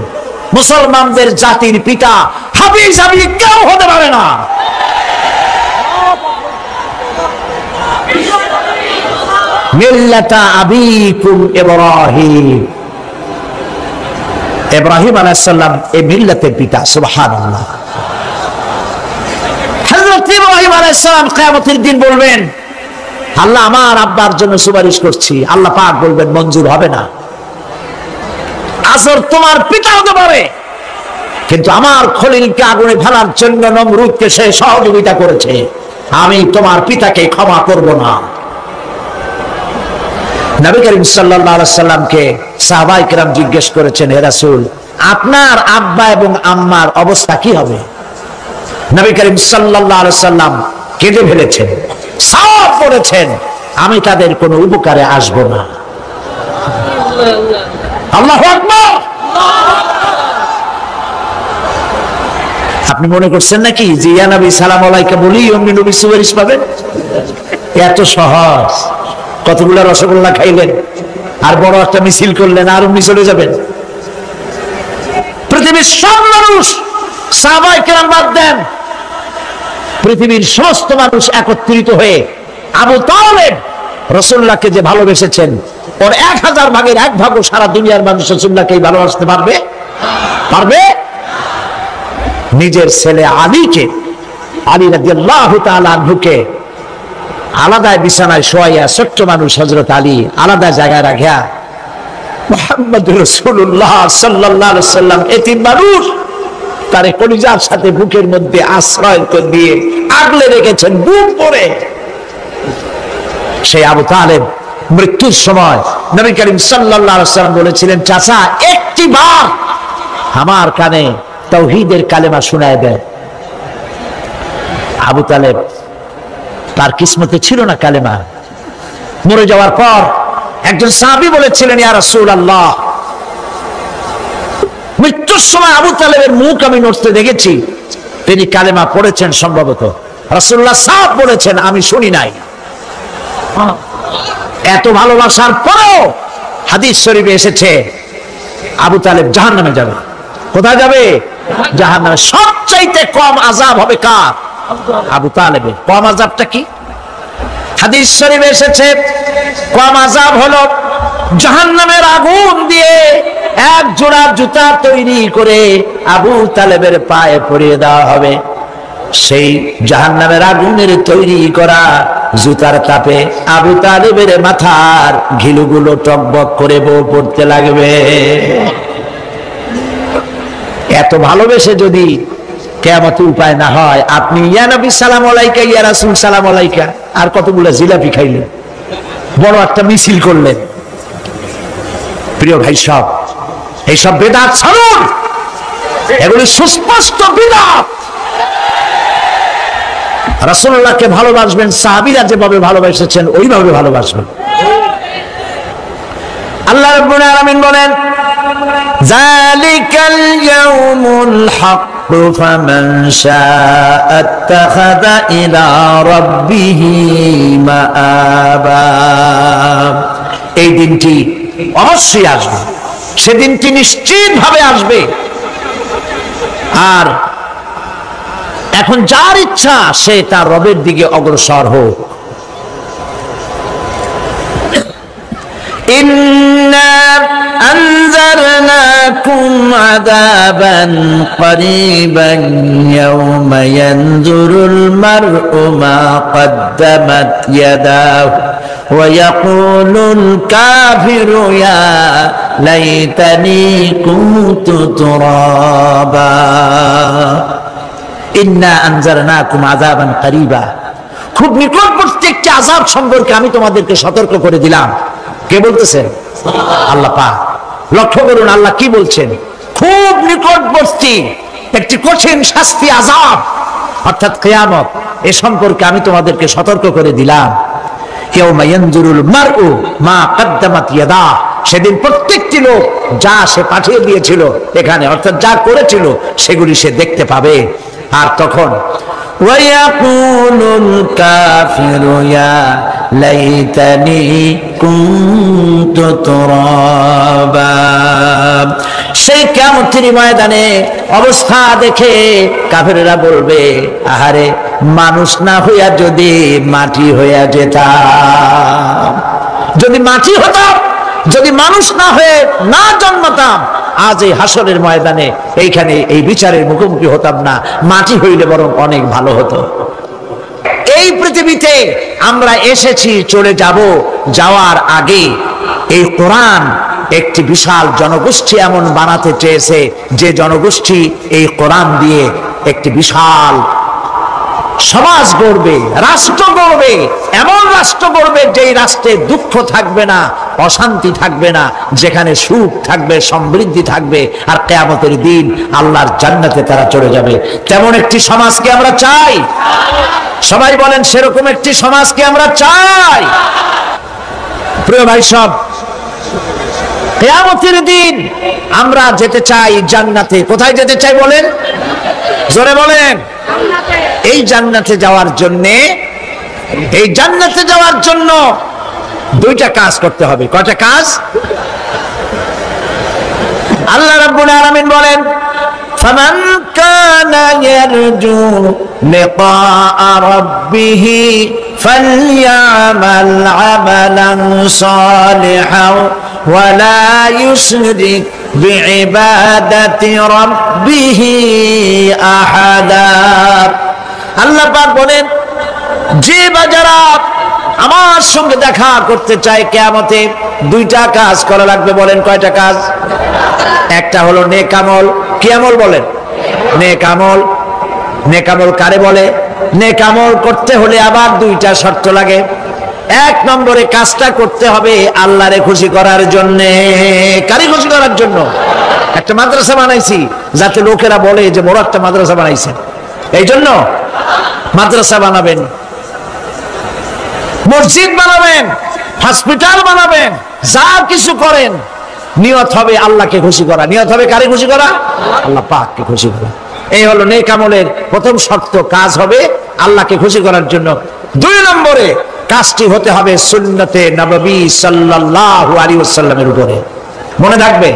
মুসলমানদের জাতির পিতা হাবিজ আবি কেউ হতে পারে না। মিল্লাতা আবিকুম ইব্রাহিম। ইব্রাহিম আলাইহিস সালাম এই মিল্লাতের পিতা। সুবহানাল্লাহ। হযরত ইব্রাহিম আলাইহিস সালাম কিয়ামতের দিন বলবেন, আল্লাহ আমার আব্বার জন্য সুপারিশ করছি। আল্লাহ পাক বলবেন মঞ্জুর হবে না। আসর তোমার পিতা হতে পারে, কিন্তু আমার খলিলকে আগুনে ফেলার জন্য নমরুদকে সে সহযোগিতা করেছে, আমি তোমার পিতাকে ক্ষমা করব না। নবী করিম সাল্লাল্লাহু আলাইহি সাল্লামকে সাহাবায়ে কেরাম জিজ্ঞেস করেছেন, হে রাসূল, আপনার আব্বা এবং আম্মার অবস্থা কি হবে? নবী করিম সাল্লাল্লাহু আলাইহি সাল্লাম কেঁদে ফেলেছেন, সাফ করেছেন, আমি তাদের কোনো উপকারে আসব না। আল্লাহু আকবার। আপনি মনে করছেন নাকি যে ইয়া নবী সালাম আলাইকা বলি অমনি নবী সুপারিশ পাবেন? এত সহজ। কতগুলো রসগোল্লা খাইলেন আর বড় একটা মিছিল করলেন আর অমনি চলে যাবেন? পৃথিবীর সব মানুষ, সাহাবায়ে কেরাম বাদ দেন, পৃথিবীর সমস্ত মানুষ একত্রিত হয়ে আবু তালেব রাসূলুল্লাহকে যে ভালোবেসেছেন, ওর 1000 ভাগের 1 ভাগও সারা দুনিয়ার মানুষ রাসূলুল্লাহকে ভালোবাসতে পারবে? পারবে? নিজের ছেলে আলীকে, আলী রাদিয়াল্লাহু তাআলা আনহুকে আলাদা বিছানায় শোয়াইয়া, ছোট্ট মানুষ হযরত আলী আলাদা জায়গায় রাখিয়া মুহাম্মদুর রাসূলুল্লাহ সাল্লাল্লাহু আলাইহি সাল্লাম এতিম মানুষ তারে কলিজার সাথে বুকের মধ্যে আশ্রয় দিয়ে আগলে রেখেছেন বুক ভরে। সেই আবু তালেব মৃত্যুর সময় নবী করিম সাল্লাল্লাহু আলাইহি ওয়াসাল্লাম বলেছিলেন, চাচা একটি বার আমার কানে তাওহীদের কালেমা শোনায় দেন। আবু তালেব তার কিসমতে ছিল না কালেমা। মরে যাওয়ার পর একজন সাহাবী বলেছিলেন, ইয়া রাসূলুল্লাহ, মৃত্যুর সময় আবু তালেবের মুখ আমি নড়তে দেখেছি, তিনি কালেমা পড়েছেন সম্ভবত। রাসূলুল্লাহ সাহেব বলেছেন, আমি শুনি নাই। এত ভালোবাসার পরেও হাদিস শরীফে এসেছে আবু তালেব জাহান্নামে যাবে। কোথায় যাবে? জাহান্নামে। সবচাইতে কম আযাব হবে কার? আবু তালেবের। কম আযাবটা কি? হাদিস শরীফে এসেছে কম আযাব হলো জাহান্নামের আগুন দিয়ে এক জোড়া জুতা তৈরি করে আবু তালেবের পায়ে পরিয়ে দেওয়া হবে। সেই জাহান্নামের আগুনের তৈরি করা জুতার তাপে আবু তালেবের মাথার ঘিলুগুলো টকবক করে পড়তে লাগবে। এত ভালোবেসে যদি কিয়ামতে উপায় না হয়, আপনি ইয়া নবী সালাম আলাইকা, ইয়া রাসূল সালাম আলাইকা, আর কতগুলো জিলাপি খাইলেন, বড় একটা মিছিল করলেন। প্রিয় ভাই সব, এইসব বিদআত ছাড়ুন, এগুলি সুস্পষ্ট বিদআত। রাসূলুল্লাহকে ভালোবাসবেন, সাহাবীরা যেভাবে ভালোবেসেছেন ওইভাবে ভালোবাসবেন। আল্লাহ রাব্বুল আলামিন বলেন, যালিকাল ইয়াউমুল হক ফামান শাআ আত্তাখাযা ইলা রাব্বিহি মাআবা। এই দিনটি অবশ্যই আসবে, সেদিনটি নিশ্চিতভাবে আসবে। আর এখন যার ইচ্ছা সে তার রবের দিকে অগ্রসর হোক। ইন্না আনজারনাকুম আযাবান করিবান ইয়াওমা ইয়ানজুরুল মার'উ মা কদ্দামাত ইয়াদাহু ওয়া ইয়াকুলুল কাফিরু ইয়া লাইতানি কুনতু তুরাবা। ইন্না আনজারনাকুম আযাবান করিবা, খুব নিকটবর্তী একটি আযাব সম্পর্কে আমি তোমাদেরকে সতর্ক করে দিলাম। কে বলতেছেন? আল্লাহ পাক। লক্ষ্য করুন আল্লাহ কি বলছেন, খুব নিকটবর্তী একটি কঠিন শাস্তি আযাব অর্থাৎ কিয়ামত, এ সম্পর্কে আমি তোমাদেরকে সতর্ক করে দিলাম। ইয়াউমা ইয়ানজুরুল মার'উ মা কদ্দামাত ইয়াদা, সেদিন প্রত্যেকটি লোক যা সে পাঠিয়ে দিয়েছিল এখানে, অর্থাৎ যা করেছিল সেগুলি সে দেখতে পাবে। আর তখন ওয়ায়াকুলুল কাফিরু ইয়া লাইতানি কুনতু তুরাবা। সেই কিয়ামতের ময়দানে অবস্থা দেখে কাফেররা বলবে, আহারে মানুষ না হইয়া যদি মাটি হইয়া যেতাম, যদি মাটি হতাম, যদি মানুষ না হয়ে না জন্মতাম, আজ এই হাসরের ময়দানে এইখানে এই বিচারের মুখোমুখি হতাম না, মাটি হইলে বরং অনেক ভালো হতো। এই পৃথিবীতে আমরা এসেছি, চলে যাব, যাওয়ার আগে এই কোরআন একটি বিশাল জনগোষ্ঠী এমন বানাতে চেয়েছে যে জনগোষ্ঠী এই কোরআন দিয়ে একটি বিশাল সমাজ গড়বে, রাষ্ট্র গড়বে, এমন রাষ্ট্র গড়বে যেই রাষ্ট্রে দুঃখ থাকবে না, অশান্তি থাকবে না, যেখানে সুখ থাকবে, সমৃদ্ধি থাকবে, আর কিয়ামতের দিন আল্লাহর জান্নাতে তারা চলে যাবে। তেমন একটি সমাজকে আমরা চাই। সবাই বলেন, সেরকম একটি সমাজকে আমরা চাই। প্রিয় ভাই সব, কিয়ামতের দিন আমরা যেতে চাই জান্নাতে। কোথায় যেতে চাই বলেন? জোরে বলেন। এই জান্নাতে যাওয়ার জন্য দুইটা কাজ করতে হবে। কয়টা কাজ? আল্লাহ রাব্বুল আলামিন বলেন, ফামান কানা ইয়ারজু লিকাআ রাব্বিহি ফালইয়ামাল আমালান সালিহান ওয়া লা ইউশরিক বিইবাদাতি রাব্বিহি আহাদা। আল্লাহ পাক বলেন, যে বাজারা আমার সঙ্গে দেখা করতে চায় কিয়ামতে, দুইটা কাজ করা লাগবে। বলেন কয়টা কাজ? একটা হলো নেক আমল। কি আমল বলেন? নেক আমল। নেক আমল কারে বলে? নেক আমল করতে হলে আবার দুইটা শর্ত লাগে। এক নম্বরে কাজটা করতে হবে আল্লাহরে খুশি করার জন্য। কারে খুশি করার জন্য? একটা মাদ্রাসা বানাইছি যাতে লোকেরা বলে যে বড় একটা মাদ্রাসা বানাইছেন, এই জন্য মাদ্রাসা বানাবেন, মসজিদ বানাবেন, হসপিটাল বানাবেন, যা কিছু করেন নিয়ত হবে আল্লাহকে খুশি করা। নিয়ত হবে কারে খুশি করা? আল্লাহ পাককে খুশি করা। এই হলো নেক আমলের প্রথম শর্ত, কাজ হবে আল্লাহকে খুশি করার জন্য। 2 নম্বরে কাজটি হতে হবে সুন্নতে নববী সাল্লাল্লাহু আলাইহি ওয়াসাল্লামের উপরে। মনে থাকবে,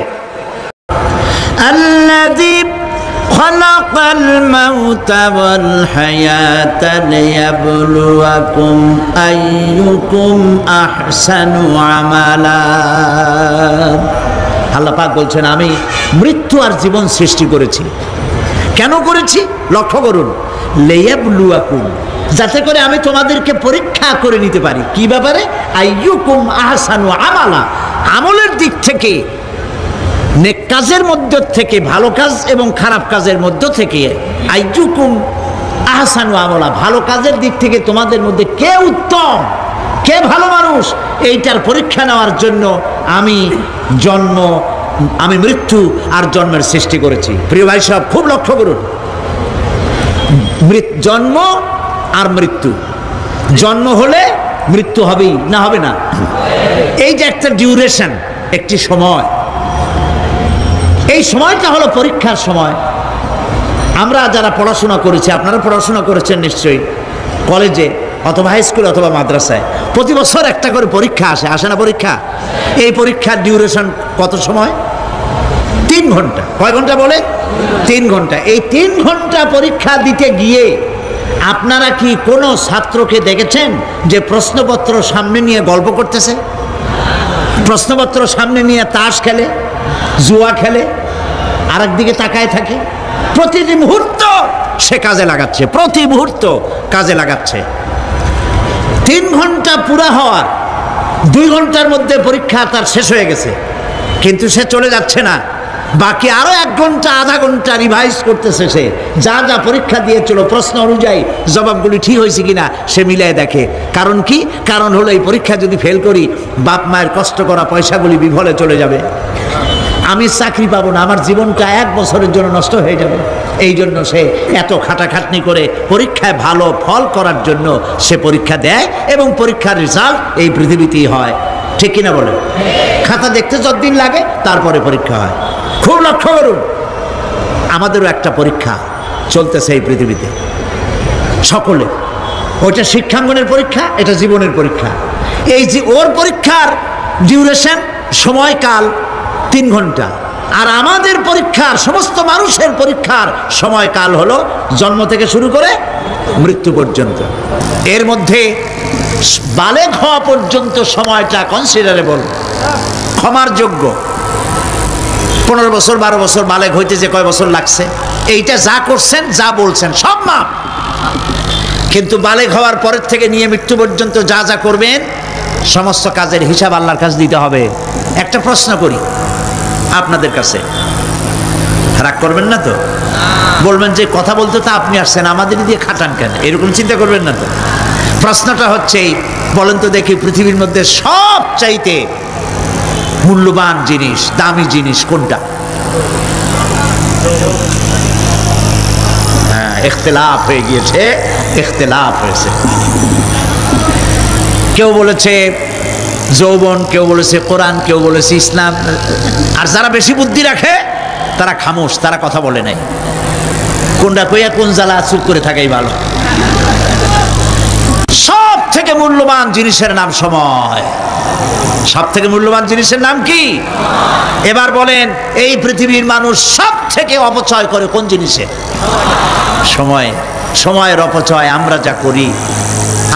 আল্লাযী খালাকাল মাউতা ওয়াল হায়াতা লিয়াবলুয়াকুম আইয়ুকুম আহসানু আমালা। আল্লাহ পাক বলছেন আমি মৃত্যু আর জীবন সৃষ্টি করেছি। কেন করেছি? লক্ষ্য করুন, লিয়াবলুয়াকুম, যাতে করে আমি তোমাদেরকে পরীক্ষা করে নিতে পারি। কি ব্যাপারে? আইয়ুকুম আহসানু আমালা, আমলের দিক থেকে, নেক কাজের মধ্য থেকে, ভালো কাজ এবং খারাপ কাজের মধ্য থেকে, আইয়ুকুম আহসানু আমালা, ভালো কাজের দিক থেকে তোমাদের মধ্যে কে উত্তম, কে ভালো মানুষ, এইটার পরীক্ষা নেওয়ার জন্য আমি মৃত্যু আর জন্মের সৃষ্টি করেছি। প্রিয় ভাই সব খুব লক্ষ্য করুন, জন্ম আর মৃত্যু, জন্ম হলে মৃত্যু হবেই, না হবে না? এই যে একটা ডিউরেশন, একটি সময়, এই সময়টা হলো পরীক্ষার সময়। আমরা যারা পড়াশোনা করেছি, আপনারা পড়াশোনা করেছেন নিশ্চয়ই, কলেজে অথবা হাই স্কুল অথবা মাদ্রাসায় প্রতি বছর একটা করে পরীক্ষা আসে না পরীক্ষা? এই পরীক্ষার ডিউরেশন কত সময়? 3 ঘন্টা। কয় ঘন্টা বলে? 3 ঘন্টা। এই 3 ঘন্টা পরীক্ষা দিতে গিয়ে আপনারা কি কোনো ছাত্রকে দেখেছেন যে প্রশ্নপত্র সামনে নিয়ে গল্প করতেছে, প্রশ্নপত্র সামনে নিয়ে তাস খেলে, জুয়া খেলে, আর একদিকে তাকায় থাকে? প্রতিটি মুহূর্ত সে কাজে লাগাচ্ছে, প্রতি মুহূর্ত কাজে লাগাচ্ছে। 3 ঘন্টা পুরা হওয়ার 2 ঘন্টার মধ্যে পরীক্ষা তার শেষ হয়ে গেছে, কিন্তু সে চলে যাচ্ছে না, বাকি আরো 1 ঘন্টা আধা ঘন্টা রিভাইজ করতেছে। সে যা যা পরীক্ষা দিয়েছিল প্রশ্ন অনুযায়ী জবাবগুলি ঠিক হয়েছে কিনা সে মিলাই দেখে। কারণ কি? কারণ হলো এই পরীক্ষা যদি ফেল করি, বাপ মায়ের কষ্ট করা পয়সাগুলি বিফলে চলে যাবে, আমি চাকরি পাবো না, আমার জীবনটা 1 বছরের জন্য নষ্ট হয়ে যাবে। এই জন্য সে এত খাটাখাটনি করে পরীক্ষায় ভালো ফল করার জন্য সে পরীক্ষা দেয়, এবং পরীক্ষার রেজাল্ট এই পৃথিবীতেই হয়। ঠিক কিনা বলে? খাতা দেখতে যতদিন লাগে তারপরে পরীক্ষা হয়। খুব লক্ষ্য করুন, আমাদেরও একটা পরীক্ষা চলতেছে এই পৃথিবীতে, সকলে। ওইটা শিক্ষাঙ্গনের পরীক্ষা, এটা জীবনের পরীক্ষা। এই যে ওর পরীক্ষার ডিউরেশন, সময়কাল 3 ঘন্টা, আর আমাদের পরীক্ষার, সমস্ত মানুষের পরীক্ষার সময়কাল হলো জন্ম থেকে শুরু করে মৃত্যু পর্যন্ত। এর মধ্যে বালেগ হওয়া পর্যন্ত সময়টা কনসিডারেবল, ক্ষমার যোগ্য। 15 বছর 12 বছর বালেগ হইতে যে কয় বছর লাগছে, এইটা যা করছেন যা বলছেন সব মাপ। কিন্তু বালেগ হওয়ার পরের থেকে নিয়ে মৃত্যু পর্যন্ত যা যা করবেন সমস্ত কাজের হিসাব আল্লাহর কাছে দিতে হবে। একটা প্রশ্ন করি আপনাদের কাছে, রাগ করবেন না তো? বলবেন যে কথা বলতে তো আপনি আসছেন, আমাদের দিয়ে খাটান কেন, এরকম চিন্তা করবেন না তো? প্রশ্নটা হচ্ছে, বলেন তো দেখি, পৃথিবীর মধ্যে সবচাইতে মূল্যবান জিনিস, দামি জিনিস কোনটা? হ্যাঁ, ইখতিলাফ হয়ে গিয়েছে, ইখতিলাফ হয়েছে। কেউ বলেছে যৌবন, কেউ বলেছে কোরআন, কেউ বলেছে ইসলাম। আর যারা বেশি বুদ্ধি রাখে তারা খামোশ, তারা কথা বলে নাই। কোনটা কইয়া কোন জ্বালা চুপ করে থাকাই ভালো। সব থেকে মূল্যবান জিনিসের নাম সময়। সব থেকে মূল্যবান জিনিসের নাম কি? এবার বলেন, এই পৃথিবীর মানুষ সব থেকে অপচয় করে কোন জিনিসে? সময়। সময়ের অপচয় আমরা যা করি।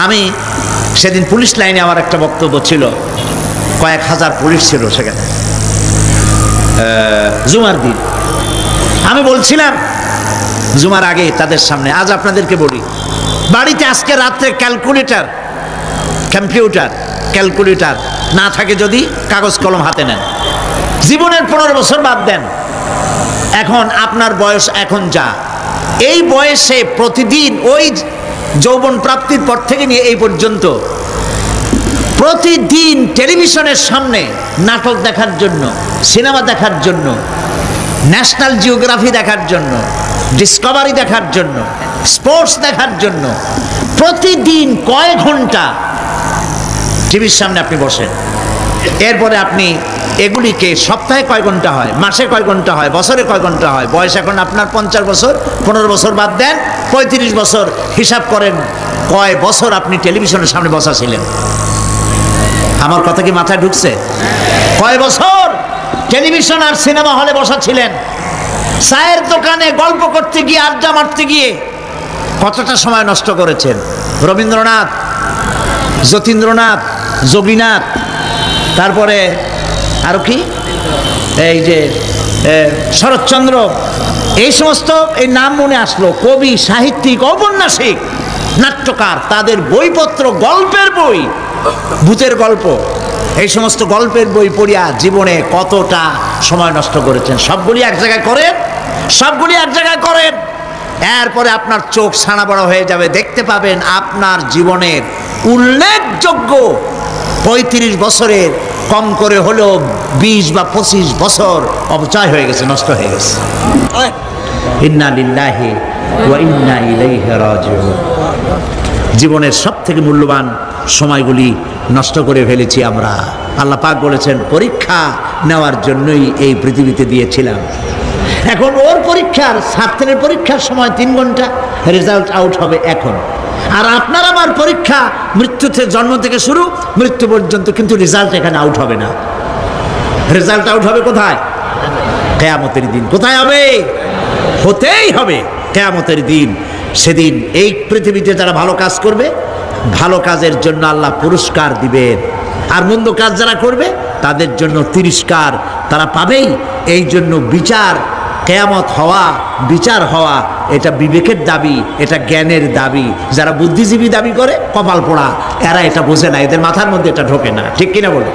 আমি সেদিন পুলিশ লাইনে আমার একটা বক্তব্য ছিল, কয়েক হাজার পুলিশ ছিল সেখানে, জুমার দিন। আমি বলছিলাম জুমার আগে তাদের সামনে, আজ আপনাদেরকে বলি, বাড়িতে আজকে রাত্রে ক্যালকুলেটর না থাকে, যদি কাগজ কলম হাতে নেন, জীবনের 15 বছর বাদ দেন, এখন আপনার বয়স এখন যা, এই বয়সে প্রতিদিন ওই যৌবন প্রাপ্তির পর থেকে নিয়ে এই পর্যন্ত প্রতিদিন টেলিভিশনের সামনে নাটক দেখার জন্য, সিনেমা দেখার জন্য, ন্যাশনাল জিওগ্রাফি দেখার জন্য, ডিসকভারি দেখার জন্য, স্পোর্টস দেখার জন্য প্রতিদিন কয়েক ঘন্টা টিভির সামনে আপনি বসেন। এরপরে আপনি এগুলিকে সপ্তাহে কয় ঘন্টা হয়, মাসে কয় ঘন্টা হয়, বছরে কয় ঘন্টা হয়, বয়স এখন আপনার 50 বছর, 15 বছর বাদ দেন, 35 বছর, হিসাব করেন কয় বছর আপনি টেলিভিশনের সামনে বসা ছিলেন। আমার কথা কি মাথায় ঢুকছে? কয় বছর টেলিভিশন আর সিনেমা হলে বসা ছিলেন? চায়ের দোকানে গল্প করতে গিয়ে, আড্ডা মারতে গিয়ে কতটা সময় নষ্ট করেছেন? রবীন্দ্রনাথ, যতীন্দ্রনাথ, যোগীনাথ, তারপরে আরো কি, এই যে শরৎচন্দ্র, এই সমস্ত এই নাম মনে আসলো, কবি, সাহিত্যিক, ঔপন্যাসিক, নাট্যকার, তাদের বইপত্র, গল্পের বই, ভূতের গল্প, এই সমস্ত গল্পের বই পড়িয়া জীবনে কতটা সময় নষ্ট করেছেন। সবগুলি এক জায়গায় করেন, সবগুলি এক জায়গায় করেন, এরপরে আপনার চোখ ছানা বড় হয়ে যাবে। দেখতে পাবেন আপনার জীবনের উল্লেখযোগ্য 35 বছরের কম করে হলেও 20 বা 25 বছর অপচয় হয়ে গেছে, নষ্ট হয়ে গেছে। ইন্না লিল্লাহি ওয়া ইন্না ইলাইহি রাজিউন। জীবনের সব থেকে মূল্যবান সময়গুলি নষ্ট করে ফেলেছি আমরা। আল্লাহ পাক বলেছেন, পরীক্ষা নেওয়ার জন্যই এই পৃথিবীতে দিয়েছিলাম। এখন ওর পরীক্ষার, ছাত্রের পরীক্ষার সময় 3 ঘন্টা, রেজাল্ট আউট হবে এখন। আর আপনার আমার পরীক্ষা মৃত্যুতে, জন্ম থেকে শুরু মৃত্যু পর্যন্ত, কিন্তু রেজাল্ট এখানে আউট হবে না। রেজাল্ট আউট হবে কোথায়? কিয়ামতের দিন। কোথায় হবে? হতেই হবে কিয়ামতের দিন। সেদিন এই পৃথিবীতে যারা ভালো কাজ করবে, ভালো কাজের জন্য আল্লাহ পুরস্কার দিবেন, আর মন্দ কাজ যারা করবে তাদের জন্য তিরস্কার তারা পাবেই। এই জন্য বিচার, কিয়ামত হওয়া, বিচার হওয়া, এটা বিবেকের দাবি, এটা জ্ঞানের দাবি। যারা বুদ্ধিজীবী দাবি করে, কপাল পোড়া, এরা এটা বোঝে না, এদের মাথার মধ্যে এটা ঢোকে না। ঠিক কিনা বলে?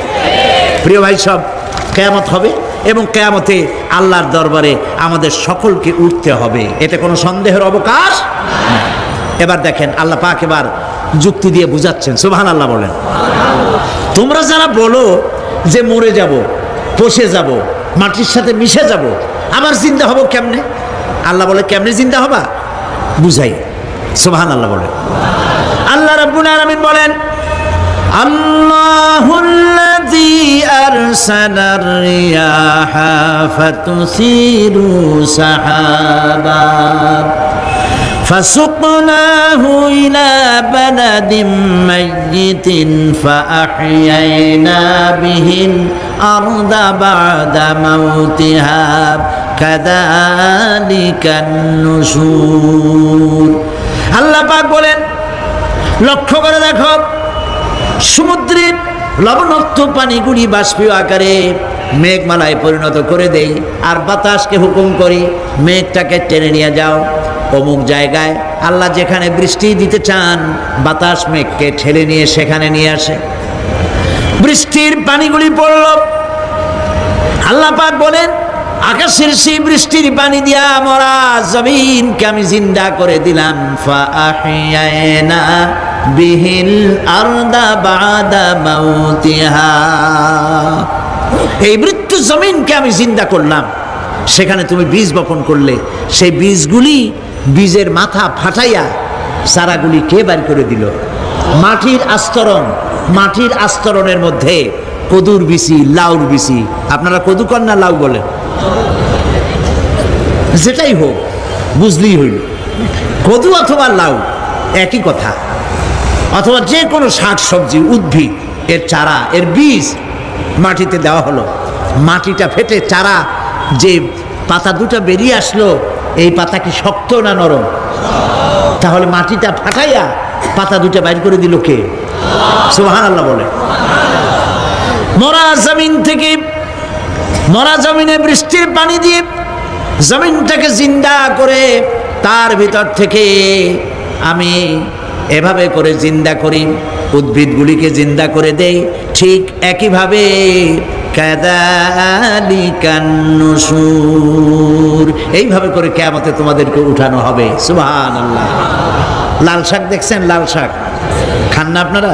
প্রিয় ভাই সব, কিয়ামত হবে এবং কিয়ামতে আল্লাহর দরবারে আমাদের সকলকে উঠতে হবে, এতে কোনো সন্দেহের অবকাশ নেই। এবার দেখেন আল্লাহ পাক এবার যুক্তি দিয়ে বুঝাচ্ছেন। সুবহানাল্লাহ বলেন। তোমরা যারা বলো যে মরে যাব, পচে যাব, মাটির সাথে মিশে যাব, আবার জিন্দা হব কেমনে? আল্লাহ বলে, কেমনে জিন্দা হবা বুঝাই। সুবহানাল্লাহ বলেন। আল্লাহ রাব্বুল আলামিন বলেন, আল্লাহুল্লাযী আরসালার রিয়াহা ফাতুসিরু সাহাবা فسقناه إلى بلد ميت فأحيينا به الأرض بعد موتها كذلك النشور। আল্লাহ পাক বলেন, লক্ষ্য করে দেখো, সমুদ্রের লবণাক্ত পানিগুলি বাষ্পীয় আকারে মেঘমালায় পরিণত করে দেই, আর বাতাসকে হুকুম করি মেঘটাকে টেনে নিয়ে যাও অমুক জায়গায়। আল্লাহ যেখানে বৃষ্টি দিতে চান, বাতাস মেঘকে ঠেলে নিয়ে সেখানে নিয়ে আসে, বৃষ্টির পানিগুলি পড়ল। আল্লাহ পাক বলেন, আকাশের সেই বৃষ্টির পানি দিয়া মরা জমিনকে আমি জিন্দা করে দিলাম। ফাআহিয়ানা বিহিল আরদা বাদা মাউতিহা, এই মৃত্যু জমিনকে আমি জিন্দা করলাম। সেখানে তুমি বীজ বপন করলে, সেই বীজগুলি, বীজের মাথা ফাটাইয়া চারাগুলি কে বের করে দিল? মাটির আস্তরণ, মাটির আস্তরণের মধ্যে কদুর বিচি, লাউর বিচি। আপনারা কদু কন না লাউ বলেন? যেটাই হোক, বুঝলেই হইল, কদু অথবা লাউ একই কথা। অথবা যে কোনো শাক সবজি, উদ্ভিদ, এর চারা, এর বীজ মাটিতে দেওয়া হলো। মাটিটা ফেটে চারা, যে পাতা দুটো বেরিয়ে আসলো, এই পাতা কি শক্ত না নরম? তাহলে মাটিটা ফাটাইয়া পাতা দুটো বাইর করে দিল কে? সুবহানাল্লাহ বলে। মরা জমিন থেকে, মরা জমিনে বৃষ্টির পানি দিয়ে জমিনটাকে জিন্দা করে, তার ভিতর থেকে আমি এভাবে করে জিন্দা করি, উদ্ভিদগুলিকে জিন্দা করে দেই। ঠিক একইভাবে কাযালিকান নুশুর, এইভাবে করে কিয়ামতে তোমাদেরকে উঠানো হবে। সুবহানাল্লাহ। লাল শাক দেখছেন? লাল শাক খান না আপনারা?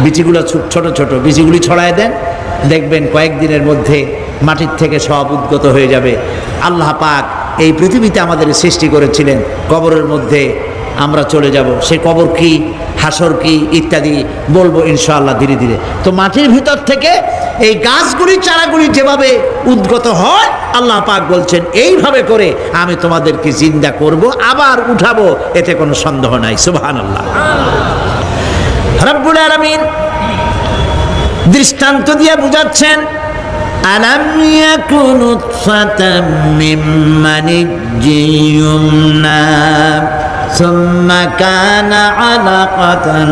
বিচিগুলো ছোট ছোট বিচিগুলি ছড়ায় দেন, দেখবেন কয়েকদিনের মধ্যে মাটির থেকে সব উদ্গত হয়ে যাবে। আল্লাহ পাক এই পৃথিবীতে আমাদের সৃষ্টি করেছিলেন, কবরের মধ্যে আমরা চলে যাব। সে কবর কি, হাসর কি ইত্যাদি বলবো ইনশাআল্লাহ ধীরে ধীরে। তো মাটির ভিতর থেকে এই গাছগুলি চারাগুলি যেভাবে উদ্গত হয়, আল্লাহ পাক বলছেন এইভাবে করে আমি তোমাদেরকে জিন্দা করব, আবার উঠাবো, এতে কোনো সন্দেহ নাই। সুবহানাল্লাহ। রব্বুল আলামিন দৃষ্টান্ত দিয়ে বুঝাচ্ছেন, আলাম ইয়াকুনু ফাতাম মিন মানিজ্জিয়ুমনা সুম্মা কানা আলাকাতান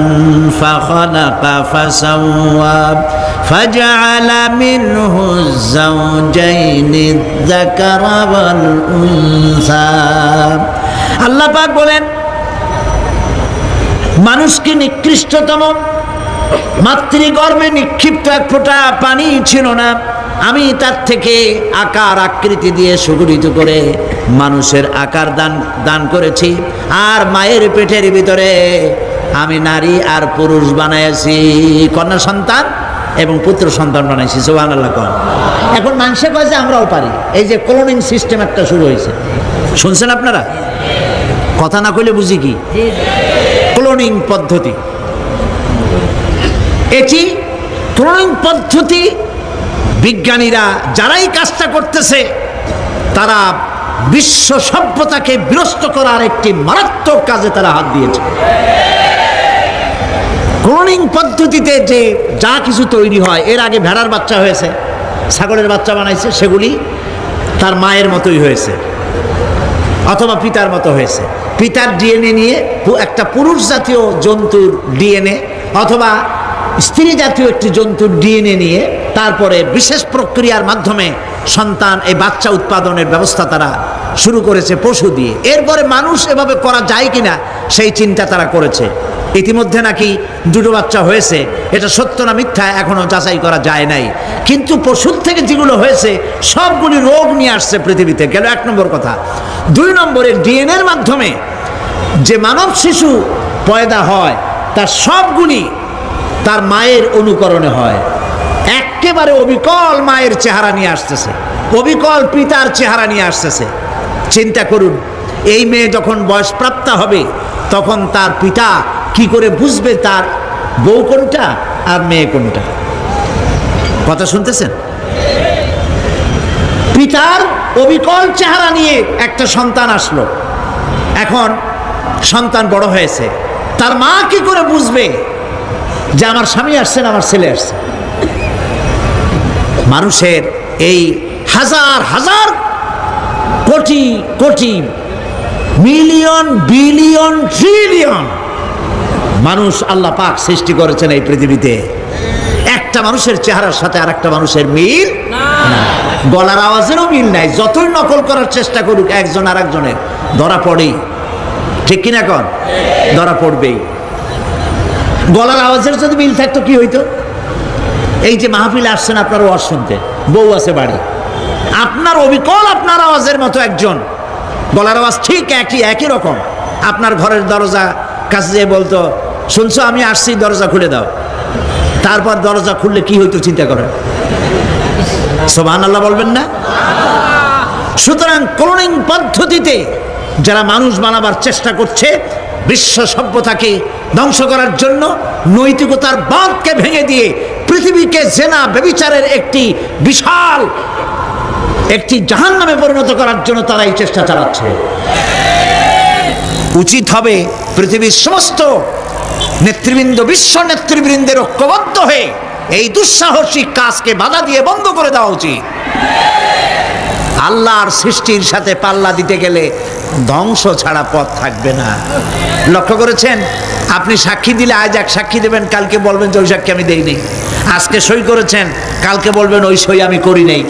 ফাখালাকা ফাসাওয়া ফাজআলা মিনহু যাওজাইনি যাকারা ওয়াল উনসা। আল্লাহ পাক বলেন, মানুষকে নিকৃষ্টতম মাতৃগর্ভে নিক্ষিপ্ত এক ফোঁটা পানি ছিল না, আমি তার থেকে আকার আকৃতি দিয়ে সুগঠিত করে মানুষের আকার দান করেছি, আর মায়ের পেটের ভিতরে আমি নারী আর পুরুষ বানাইছি, কন্যা সন্তান এবং পুত্র সন্তান বানাইছি। সুবহানাল্লাহ। এখন মানুষে কয় যে আমরাও পারি। এই যে ক্লোনিং সিস্টেম একটা শুরু হয়েছে, শুনছেন আপনারা? কথা না কইলে বুঝি কি? ক্লোনিং পদ্ধতি। এটি ক্লোনিং পদ্ধতি বিজ্ঞানীরা যারাই কাজটা করতেছে, তারা বিশ্ব সভ্যতাকে বিনষ্ট করার একটি মারাত্মক কাজে তারা হাত দিয়েছে। ক্লোনিং পদ্ধতিতে যে যা কিছু তৈরি হয়, এর আগে ভেড়ার বাচ্চা হয়েছে, ছাগলের বাচ্চা বানাইছে, সেগুলি তার মায়ের মতোই হয়েছে অথবা পিতার মতো হয়েছে। পিতার ডিএনএ নিয়ে একটা পুরুষ জাতীয় জন্তুর ডিএনএ অথবা স্ত্রী জাতীয় একটি জন্তুর ডিএনএ নিয়ে তারপরে বিশেষ প্রক্রিয়ার মাধ্যমে সন্তান, এই বাচ্চা উৎপাদনের ব্যবস্থা তারা শুরু করেছে পশু দিয়ে। এরপরে মানুষ এভাবে করা যায় কিনা সেই চিন্তা তারা করেছে। ইতিমধ্যে নাকি দুটো বাচ্চা হয়েছে, এটা সত্য না মিথ্যা এখনো যাচাই করা যায় নাই। কিন্তু পশুর থেকে যেগুলো হয়েছে সবগুলি রোগ নিয়ে আসছে পৃথিবীতে, গেল 1 নম্বর কথা। 2 নম্বরে ডিএনএর মাধ্যমে যে মানব শিশু পয়দা হয় তার সবগুলি তার মায়ের অনুকরণে হয়, একেবারে অবিকল মায়ের চেহারা নিয়ে আসতেছে, অবিকল পিতার চেহারা নিয়ে আসতেছে। চিন্তা করুন, এই মেয়ে যখন বয়সপ্রাপ্ত হবে তখন তার পিতা কি করে বুঝবে তার বউ কোনটা আর মেয়ে কোনটা? কথা শুনতেছেন? পিতার অবিকল চেহারা নিয়ে একটা সন্তান আসলো, এখন সন্তান বড় হয়েছে, তার মা কি করে বুঝবে যে আমার স্বামী আসছেন, আমার ছেলে আসছে? মানুষের এই হাজার হাজার crore crore million billion trillion মানুষ আল্লাহ পাক সৃষ্টি করেছেন এই পৃথিবীতে। একটা মানুষের চেহারার সাথে আর একটা মানুষের মিল না, গলার আওয়াজেরও মিল নাই। যতই নকল করার চেষ্টা করুক একজন আর একজনের, ধরা পড়েই। ঠিক কিনা কন? ধরা পড়বেই। গলার আওয়াজের যদি মিল থাকতো কি হইতো? এই যে মাহফিলে আসছেন আপনার ওয়াজ শুনতে, বউ আছে বাড়ি, আপনার অবিকল আপনার আওয়াজের মতো একজন, গলার আওয়াজ ঠিক একই রকম, আপনার ঘরের দরজা কাছে যেয়ে বলতো, শুনছো আমি আসছি, দরজা খুলে দাও। তারপর দরজা খুললে কি হইতো চিন্তা করেন? সুবহানাল্লাহ বলবেন না? সুতরাং ক্লোনিং পদ্ধতিতে যারা মানুষ বানাবার চেষ্টা করছে, বিশ্ব সভ্যতাকে ধ্বংস করার জন্য, নৈতিকতার বাঁধকে ভেঙে দিয়ে পৃথিবীকে জেনা ব্যভিচারের একটি বিশাল একটি জাহান্নামে পরিণত করার জন্য তারা এই চেষ্টা চালাচ্ছে। উচিত হবে পৃথিবীর সমস্ত নেতৃবৃন্দ, বিশ্ব নেতৃবৃন্দের ঐক্যবদ্ধ হয়ে এই দুঃসাহসিক কাজকে বাধা দিয়ে বন্ধ করে দেওয়া উচিত। আল্লাহর সৃষ্টির সাথে পাল্লা দিতে গেলে ধ্বংস ছাড়া পথ থাকবে না। লক্ষ্য করেছেন? আপনি সাক্ষী দিলে আজ এক সাক্ষী দেবেন, কালকে বলবেন যে ওই সাক্ষী আমি দেই নেই। আজকে সই করেছেন, কালকে বলবেন ওই সই আমি করি নেই।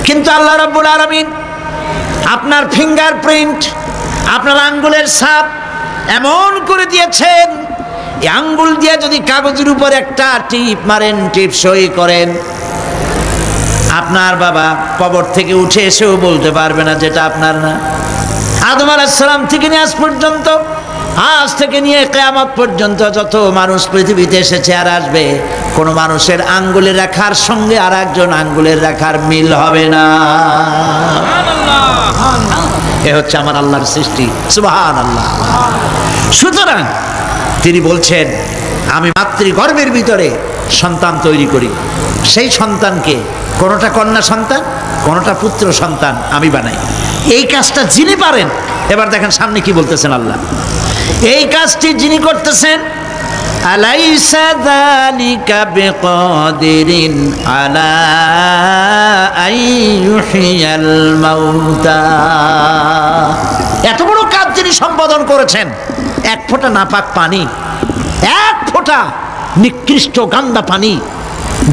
কিন্তু আল্লাহ রাব্বুল আলামিন আপনার ফিঙ্গারপ্রিন্ট, আপনার আঙ্গুলের ছাপ এমন করে দিয়েছেন, এই আঙ্গুল দিয়ে যদি কাগজের উপর একটা টিপ মারেন, টিপ সই করেন, আপনার বাবা কবর থেকে উঠে এসেও বলতে পারবে না যেটা আপনার না। আদম আলাইহিস সালাম থেকে নিয়ে আজ পর্যন্ত আজ থেকে নিয়ে কিয়ামত পর্যন্ত যত মানুষ পৃথিবীতে এসেছে আর আসবে, কোন মানুষের আঙ্গুলের রেখার সঙ্গে আর একজন আঙ্গুলের রেখার মিল হবে না। এ হচ্ছে আমার আল্লাহর সৃষ্টি, সুবহানাল্লাহ। সুতরাং তিনি বলছেন, আমি মাতৃগর্ভের ভিতরে সন্তান তৈরি করি, সেই সন্তানকে কোনটা কন্যা সন্তান, কোনটা পুত্র সন্তান আমি বানাই। এই কাজটা যিনি পারেন, এবার দেখেন সামনে কি বলতেছেন আল্লাহ, এই কাজটি যিনি করতেছেন, আলাইসা যালিকা বিকাদিরিন আলা আইয়ুহিয়াল মাউতা। এত বড় কাজ যিনি সম্পাদন করেছেন, এক ফোঁটা নাপাক পানি, এক ফোঁটা নিকৃষ্ট গান্দা পানি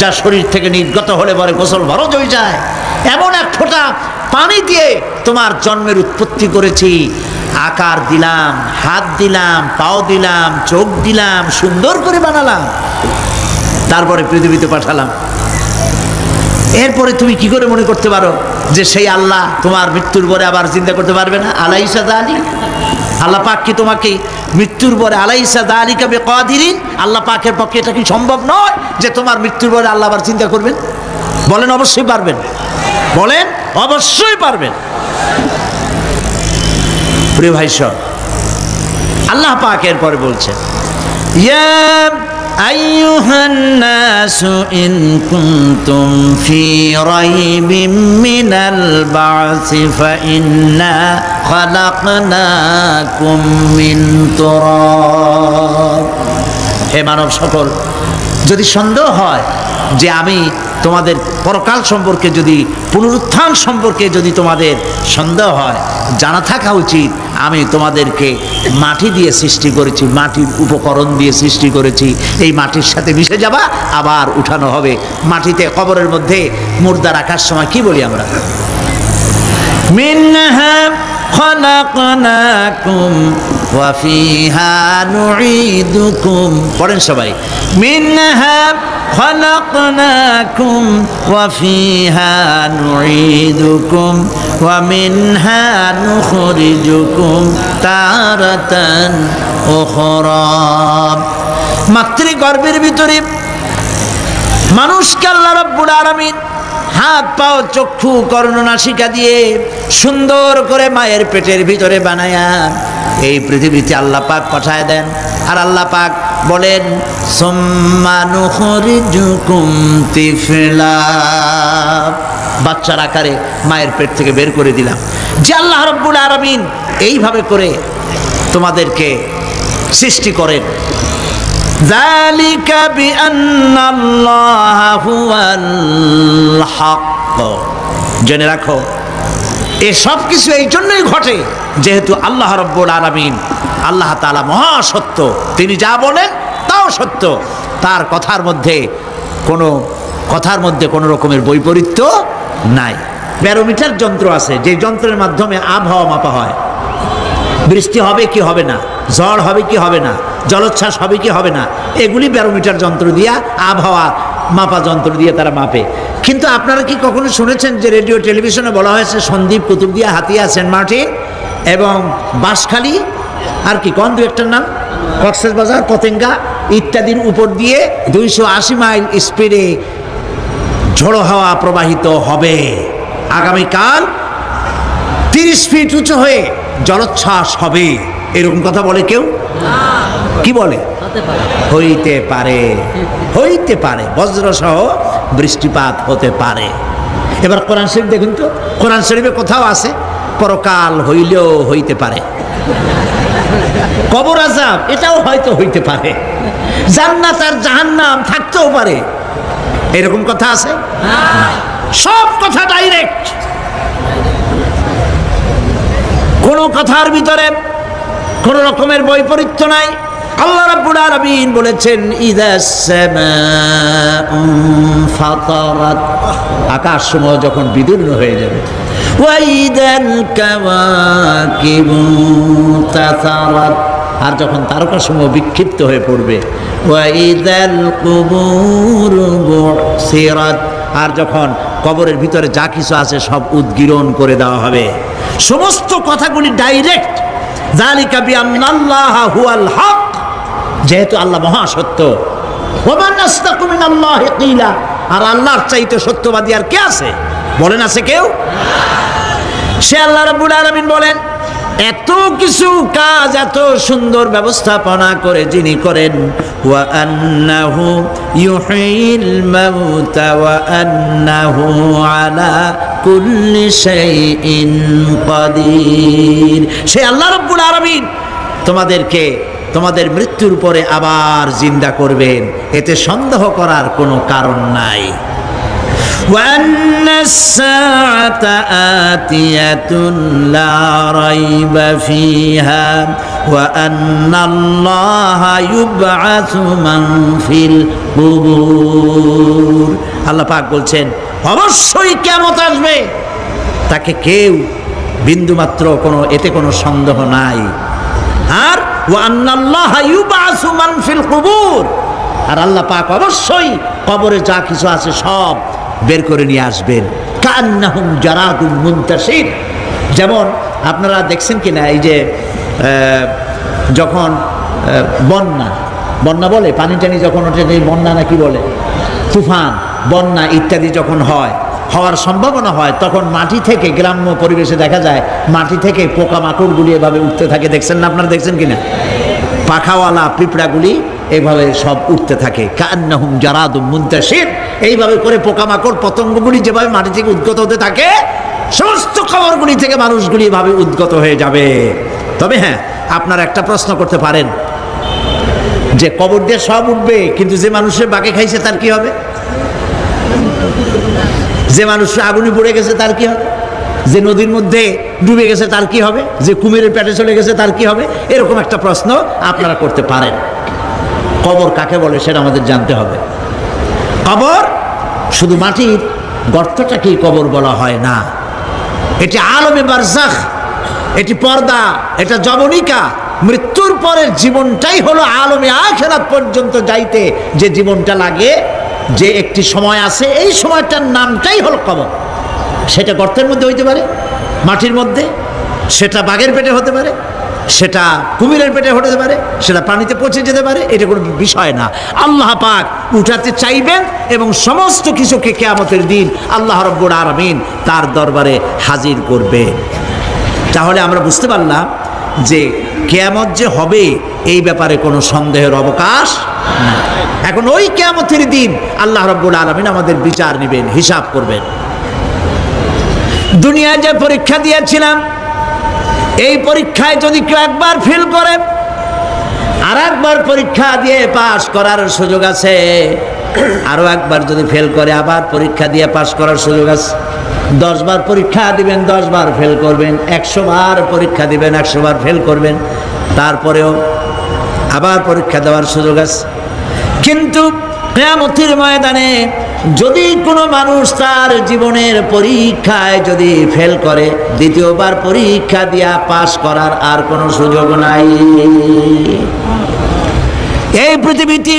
যা শরীর থেকে নির্গত হলে পরে গোসল ফরজ হয়ে যায়, এমন এক ফোঁটা পানি দিয়ে তোমার জন্মের উৎপত্তি করেছি, আকার দিলাম, হাত দিলাম, পাও দিলাম, চোখ দিলাম, সুন্দর করে বানালাম, তারপরে পৃথিবীতে পাঠালাম। এরপরে তুমি কি করে মনে করতে পারো যে সেই আল্লাহ তোমার মৃত্যুর পরে আবার চিন্তা করতে পারবে না? আলাইসা যালিক, আল্লাহ পাক কি তোমাকে মৃত্যুর পরে, আলাইসা যালিকা বিকাদিরিন, আল্লাহ পাকের পক্ষে এটা কি সম্ভব নয় যে তোমার মৃত্যুর পরে আল্লাহ আবার চিন্তা করবেন? বলেন অবশ্যই পারবেন, বলেন অবশ্যই পারবেন। প্রিয় ভাই সব, আল্লাহ পাক এরপরে বলছেন, ইয়া আইয়ুহান নাসু ইন কুনতুম ফি রাইবিম মিনাল বা'সি ফাইন্না খালাকনাকুম মিন তুরাব। হে মানব সকল, যদি সন্দেহ হয় যে আমি তোমাদের পরকাল সম্পর্কে, যদি পুনরুত্থান সম্পর্কে যদি তোমাদের সন্দেহ হয়, জানা থাকা উচিত আমি তোমাদেরকে মাটি দিয়ে সৃষ্টি করেছি, মাটির উপকরণ দিয়ে সৃষ্টি করেছি। এই মাটির সাথে মিশে যাবা, আবার উঠানো হবে। মাটিতে কবরের মধ্যে মুর্দা রাখার সময় কি বলি আমরা? মিনহা খালাকনাকুম ওয়া ফিহা নুঈদুকুম। পড়েন সবাই, মিনহা খালাকনাকুম ওয়া ফিহা নুঈদুকুম ওয়া মিনহা নুখরিজুকুম তারাতান উখরা। মাতৃগর্ভের ভিতরে মানুষকে আল্লাহ রাব্বুল আলামিন হাত পাও চক্ষু কর্ণনাসিকা দিয়ে সুন্দর করে মায়ের পেটের ভিতরে বানায়া এই পৃথিবীতে আল্লাহ পাক পাঠায় দেন। আর আল্লাহ পাক বলেন, সুম্মা নুখরিজুকুম তিফলা, বাচ্চার আকারে মায়ের পেট থেকে বের করে দিলাম। যে আল্লাহ রাব্বুল আলামিন এইভাবে করে তোমাদেরকে সৃষ্টি করেন। যালিকা বিআন্নাল্লাহা হুয়াল হক। জেনে রাখো, এ সব কিছু এই জন্যই ঘটে যেহেতু আল্লাহ রাব্বুল আলামিন, আল্লাহ তাআলা মহাসত্য, তিনি যা বলেন তাও সত্য, তার কথার মধ্যে কোনো রকমের বৈপরীত্য নাই। ব্যারোমিটার যন্ত্র আছে, যে যন্ত্রের মাধ্যমে আবহাওয়া মাপা হয়, বৃষ্টি হবে কি হবে না, ঝড় হবে কি হবে না, জলোচ্ছ্বাস হবে কি হবে না, এগুলি ব্যারোমিটার যন্ত্র দিয়া, আবহাওয়া মাপা যন্ত্র দিয়ে তারা মাপে। কিন্তু আপনারা কি কখনো শুনেছেন যে রেডিও টেলিভিশনে বলা হয়েছে সন্দ্বীপ, কুতুবদিয়া, হাতিয়া, সেন্ট মার্টিন এবং বাঁশখালী, আর কি কোন দু একটার নাম, কক্সবাজার, পতেঙ্গা ইত্যাদির উপর দিয়ে 280 মাইল স্পিডে ঝোড়ো হাওয়া প্রবাহিত হবে। আগামীকাল 30 ফিট উঁচু হয়ে জলোচ্ছ্বাস হবে, এরকম কথা বলে কেউ? কি বলে? হইতে পারে, হইতে পারে, বজ্রসহ বৃষ্টিপাত হতে পারে। এবার কোরআন শরীফ দেখুন তো, কোরআন শরীফে কোথাও আছে পরকাল হইলেও হইতে পারে, কবর আযাব এটাও হয়তো হইতে পারে, জান্নাত আর জাহান্নাম থাকতেও পারে, এরকম কথা আছে? সব কথা ডাইরেক্ট, কোন কথার ভিতরে কোন রকমের বৈপরীত্য নাই। আল্লাহ রাব্বুল আলামিন বলেছেন, ইযাস সামাউ ফাতারাত, আকাশসমূহ যখন বিদীর্ণ হয়ে যাবে, ওয়া ইদাল কাওয়াকিবু তাতারাত, আর যখন তারকাসমূহ বিক্ষিপ্ত হয়ে পড়বে, ওয়া ইদাল কুবুরু বুসিরাত, আর যখন কবরের ভিতরে যা কিছু আছে সব উদ্গীরণ করে দেওয়া হবে। সমস্ত কথাগুলি ডাইরেক্ট যালিকা বিআন্নাল্লাহা হুয়াল হক, যেহেতু আল্লাহ মহা সত্য। ওয়া মান আসদাকু মিনাল্লাহি কিলা, আর আল্লাহর চাইতে সত্যবাদী আর কে আছে? বলেন আছে কেউ? সে আল্লাহ রাব্বুল আলামিন বলেন, এত কিছু কাজ, এত সুন্দর ব্যবস্থাপনা করে যিনি করেন, ওয়া আন্নাহু ইউহিল মাউতা ওয়া আন্নাহু আলা কুল্লি শাইইন কাদির। সে আল্লাহ রাব্বুল আলামিন তোমাদেরকে তোমাদের মৃত্যুর পরে আবার জিন্দা করবেন, এতে সন্দেহ করার কোনো কারণ নাই। وأن الساعة آتية لا ريب فيها وأن الله يبعث من في القبور। আল্লাহ পাক বলছেন অবশ্যই কিয়ামত আসবে, তাকে কেউ বিন্দুমাত্র এতে কোনো সন্দেহ নাই। আর وأن الله يبعث من في القبور, আর আল্লাহ পাক অবশ্যই কবরে যা কিছু আছে সব বের করে নিয়ে আসবেন। কান্নাহুম জারাদুম মুনতাশির, যেমন আপনারা দেখছেন কিনা এই যে যখন বন্যা বলে, পানি টানি যখন ওঠে, বন্যা নাকি বলে, তুফান, বন্যা ইত্যাদি যখন হওয়ার সম্ভাবনা হয়, তখন মাটি থেকে, গ্রাম্য পরিবেশে দেখা যায় মাটি থেকে পোকামাকড়গুলি এভাবে উঠতে থাকে। দেখছেন না? আপনারা দেখছেন কিনা? পাখাওয়ালা পিঁপড়াগুলি এইভাবে সব উঠতে থাকে। কান্নাহুম জারাদুম মুনতাশির, এইভাবে করে পোকামাকড় পতঙ্গগুলি যেভাবে মাটি থেকে উদ্গত হতে থাকে, সমস্ত খবরগুলি থেকে মানুষগুলি এভাবে উদ্গত হয়ে যাবে। তবে হ্যাঁ, আপনারা একটা প্রশ্ন করতে পারেন যে কবর দিয়ে সব উঠবে, কিন্তু যে মানুষের বাঁকে খাইছে তার কি হবে? যে মানুষ আগুনে পড়ে গেছে তার কি হবে? যে নদীর মধ্যে ডুবে গেছে তার কি হবে? যে কুমিরের পেটে চলে গেছে তার কি হবে? এরকম একটা প্রশ্ন আপনারা করতে পারেন। কবর কাকে বলে সেটা আমাদের জানতে হবে। কবর শুধু মাটির গর্তটাকেই কবর বলা হয় না, এটি আলমে বারজাখ, এটি পর্দা, এটা জবনিকা। মৃত্যুর পরের জীবনটাই হলো আলমে আখিরাত পর্যন্ত যাইতে যে জীবনটা লাগে, যে একটি সময় আছে, এই সময়টার নামটাই হলো কবর। সেটা গর্তের মধ্যে হইতে পারে, মাটির মধ্যে, সেটা বাঘের পেটে হতে পারে, সেটা কুমিরের পেটে হতে পারে, সেটা পানিতে পচে যেতে পারে, এটা কোনো বিষয় না। আল্লাহ পাক উঠাতে চাইবেন এবং সমস্ত কিছুকে কিয়ামতের দিন আল্লাহ রাব্বুল আলামিন তার দরবারে হাজির করবে। তাহলে আমরা বুঝতে পারলাম যে কিয়ামত যে হবে এই ব্যাপারে কোনো সন্দেহের অবকাশ নাই। এখন ওই কিয়ামতের দিন আল্লাহ রাব্বুল আলামিন আমাদের বিচার নেবেন, হিসাব করবেন। দুনিয়ায় যে পরীক্ষা দিয়েছিলাম, এই পরীক্ষায় যদি কেউ একবার ফেল করে, আর একবার পরীক্ষা দিয়ে পাস করার সুযোগ আছে। আরো একবার যদি ফেল করে, আবার পরীক্ষা দিয়ে পাস করার সুযোগ আছে। 10 বার পরীক্ষা দিবেন, 10 বার ফেল করবেন। 100 বার পরীক্ষা দিবেন, 100 বার ফেল করবেন, তারপরেও আবার পরীক্ষা দেওয়ার সুযোগ আছে। কিন্তু কিয়ামতের ময়দানে যদি কোনো মানুষ তার জীবনের পরীক্ষায় যদি ফেল করে, দ্বিতীয়বার পরীক্ষা দিয়া পাস করার আর কোনো সুযোগ নাই। এই পৃথিবীতে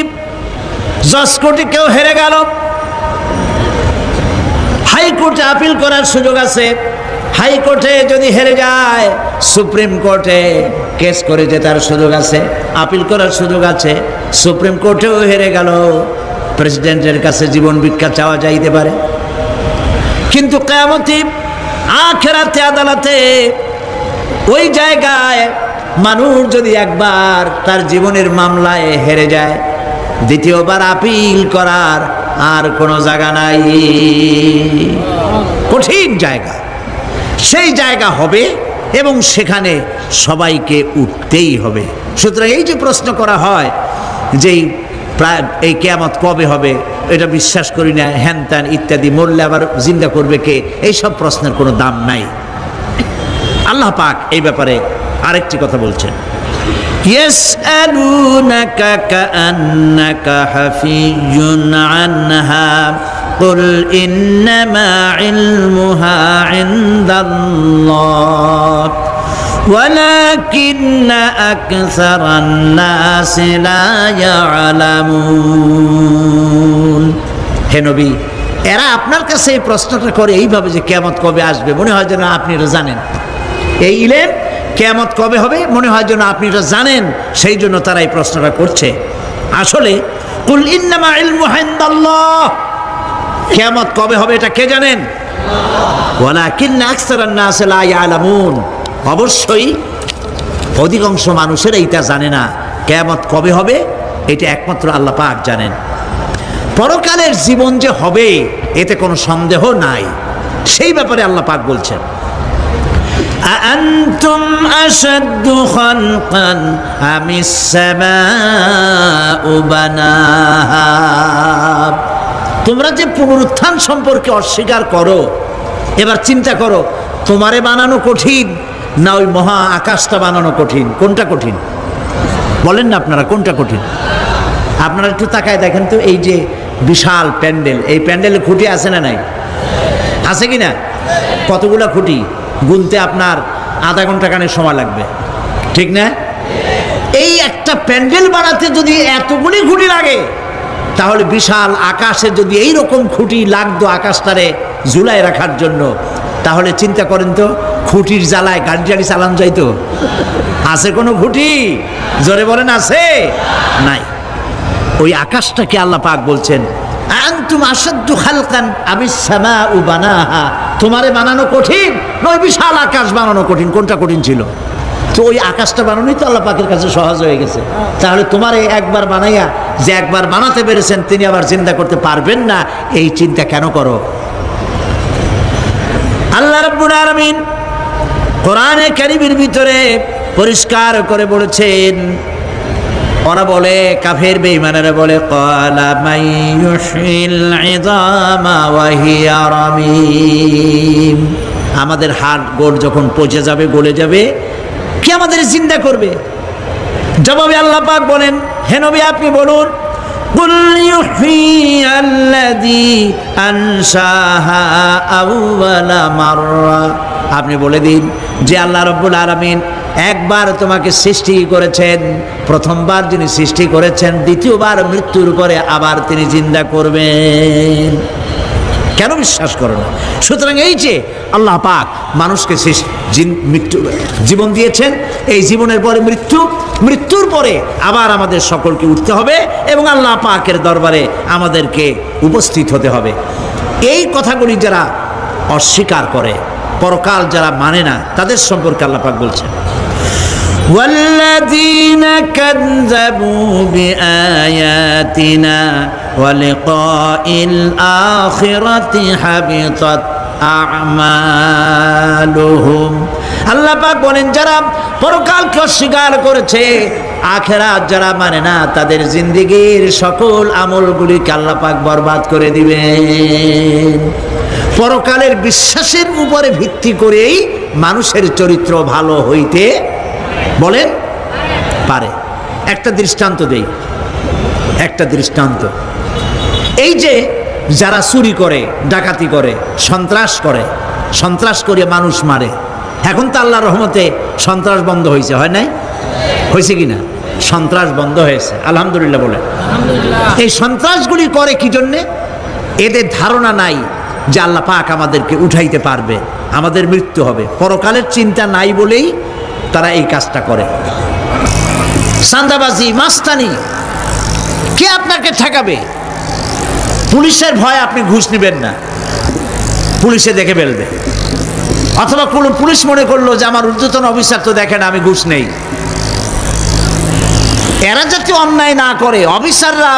জজ কোর্টে কেউ হেরে গেল, হাইকোর্টে আপিল করার সুযোগ আছে। হাইকোর্টে যদি হেরে যায়, সুপ্রিম কোর্টে কেস করে জেতার সুযোগ আছে, আপিল করার সুযোগ আছে। সুপ্রিম কোর্টেও হেরে গেল, প্রেসিডেন্টের কাছে জীবন ভিক্ষা চাওয়া যাইতে পারে। কিন্তু কিয়ামতে আখিরাতে আদালতে ওই জায়গায় মানুষ যদি একবার তার জীবনের মামলায় হেরে যায়, দ্বিতীয়বার আপিল করার আর কোনো জায়গা নাই। কঠিন জায়গা, সেই জায়গা হবে এবং সেখানে সবাইকে উঠতেই হবে। সুতরাং এই যে প্রশ্ন করা হয় যে প্রায় এই কিয়ামত কবে হবে, এটা বিশ্বাস করি না, হ্যান ত্যান ইত্যাদি, মরলে আবার জিন্দা করবে কে, এইসব প্রশ্নের কোনো দাম নাই। আল্লাহ পাক এই ব্যাপারে আরেকটি কথা বলছেন, ইয়াসআলুনাকা কাআন্নাকা হাফিয়ুন আনহা কুল ইন্নামা ইলমুহা ইনদাল্লাহ ولكن أكثر الناس لا يعلمون। হে নবী, এরা আপনার কাছে এই প্রশ্নটা করে এইভাবে যে কিয়ামত কবে আসবে, মনে হয় যেন আপনি এটা জানেন। এই ইলম কিয়ামত কবে হবে, মনে হয় যেন আপনি এটা জানেন, সেই জন্য তারা এই প্রশ্নটা করছে। আসলে কুল ইন্নামা ইলমুহু ইনদাল্লাহ, কিয়ামত কবে হবে এটা কে জানেন? ওয়ালাকিন্না আকসারান নাস লা ইয়ালামুন, অবশ্যই অধিকাংশ মানুষের এইটা জানে না। কিয়ামত কবে হবে এটা একমাত্র আল্লাহ পাক জানেন। পরকালের জীবন যে হবে এতে কোনো সন্দেহ নাই, সেই ব্যাপারে আল্লাহ পাক বলছেন আআনতুম আশাদ্দু খালকান আমিস সামাউ বানাহা, তোমরা যে পুনরুত্থান সম্পর্কে অস্বীকার করো, এবার চিন্তা করো তোমারে বানানো কঠিন না ওই মহা আকাশটা বানানো কঠিন? কোনটা কঠিন বলেন না আপনারা, কোনটা কঠিন? আপনারা একটু তাকায় দেখেন তো, এই যে বিশাল প্যান্ডেল, এই প্যান্ডেলে খুঁটি আছে না নাই? আছে কি না? কতগুলা খুঁটি গুনতে আপনার আধা ঘন্টা কানের সময় লাগবে, ঠিক না? এই একটা প্যান্ডেল বানাতে যদি এতগুলি খুঁটি লাগে, তাহলে বিশাল আকাশে যদি এই রকম খুঁটি লাগতো আকাশটারে ঝুলায় রাখার জন্য, তাহলে চিন্তা করেন তো খুঁটির জ্বালায় গাড়ি টাড়ি চালানো যাইতো? আছে কোনো খুঁটি? জোরে বলেন আছে? নাই। ওই আকাশটাকে আল্লাহ পাক বলছেন আনতুম আশাদ্দু খালকান আমিস সামাউ বানাহা, তোমারে বানানো কঠিন নয় বিশাল আকাশ বানানো কঠিন? কোনটা কঠিন ছিল? তো ওই আকাশটা বানানোই তো আল্লাহ পাকের কাছে সহজ হয়ে গেছে। তাহলে তোমারে একবার বানাইয়া যে একবার বানাতে পেরেছেন তিনি আবার জিন্দা করতে পারবেন না, এই চিন্তা কেন করো? আল্লাহ রাব্বুল আলামিন কোরআনে কারীমের ভিতরে পরিষ্কার করে বলেছেন, ওরা বলে কাফের বেঈমানেরা বলে ক্বালা মাইয়ুশিল ইযামা ওয়া হিয়া রামীম, আমাদের হাড় গোড় যখন পচে যাবে গলে যাবে কে আমাদের জিন্দা করবে? জবাবে আল্লাহ পাক বলেন, হে নবী আপনি বলুন কুল ইউহইয়াল্লাযী আনশাহা আউওয়ালা মাররা, আপনি বলে দিন যে আল্লাহ রাব্বুল আলামিন একবার তোমাকে সৃষ্টি করেছেন, প্রথমবার যিনি সৃষ্টি করেছেন দ্বিতীয়বার মৃত্যুর পরে আবার তিনি জিন্দা করবেন। কেন বিশ্বাস করো না? সুতরাং এই যে আল্লাহ পাক মানুষকে জীবন দিয়েছেন, এই জীবনের পরে মৃত্যু, মৃত্যুর পরে আবার আমাদের সকলকে উঠতে হবে এবং আল্লাহ পাকের দরবারে আমাদেরকে উপস্থিত হতে হবে। এই কথাগুলি যারা অস্বীকার করে, পরকাল যারা মানে না, তাদের সম্পর্কে আল্লাহ পাক বলছেন والذين كذبوا بآياتنا ولقاء الآخرة حبطت أعمالهم, আল্লাহ পাক বলেন যারা পরকালকে অস্বীকার করেছে, আখিরাত যারা মানে না, তাদের জিন্দেগীর সকল আমলগুলিকে আল্লাহ পাক বরবাদ করে দিবেন। পরকালের বিশ্বাসের উপরে ভিত্তি করেই মানুষের চরিত্র ভালো হইতে বলেন পারে। একটা দৃষ্টান্ত দেই, একটা দৃষ্টান্ত। এই যে যারা চুরি করে, ডাকাতি করে, সন্ত্রাস করে মানুষ মারে, এখন তো আল্লাহর রহমতে সন্ত্রাস বন্ধ হয়েছে, হয় নাই? হয়েছে কিনা? সন্ত্রাস বন্ধ হয়েছে, আলহামদুলিল্লাহ বলে। এই সন্ত্রাসগুলি করে কি জন্যে? এদের ধারণা নাই যে আল্লাহ পাক আমাদেরকে উঠাইতে পারবে, আমাদের মৃত্যু হবে, পরকালের চিন্তা নাই বলেই তারা এই কাজটা করে। চাঁদাবাজি, মাস্তানি, কে আপনাকে ঠেকাবে? পুলিশের ভয় আপনি ঘুষ নেবেন না, পুলিশে দেখে ফেলবে। অথবা পুলিশ মনে করলো যে আমার ঊর্ধ্বতন অফিসার তো দেখেন আমি ঘুষ নেই। এরা যাতে অন্যায় না করে, অফিসাররা,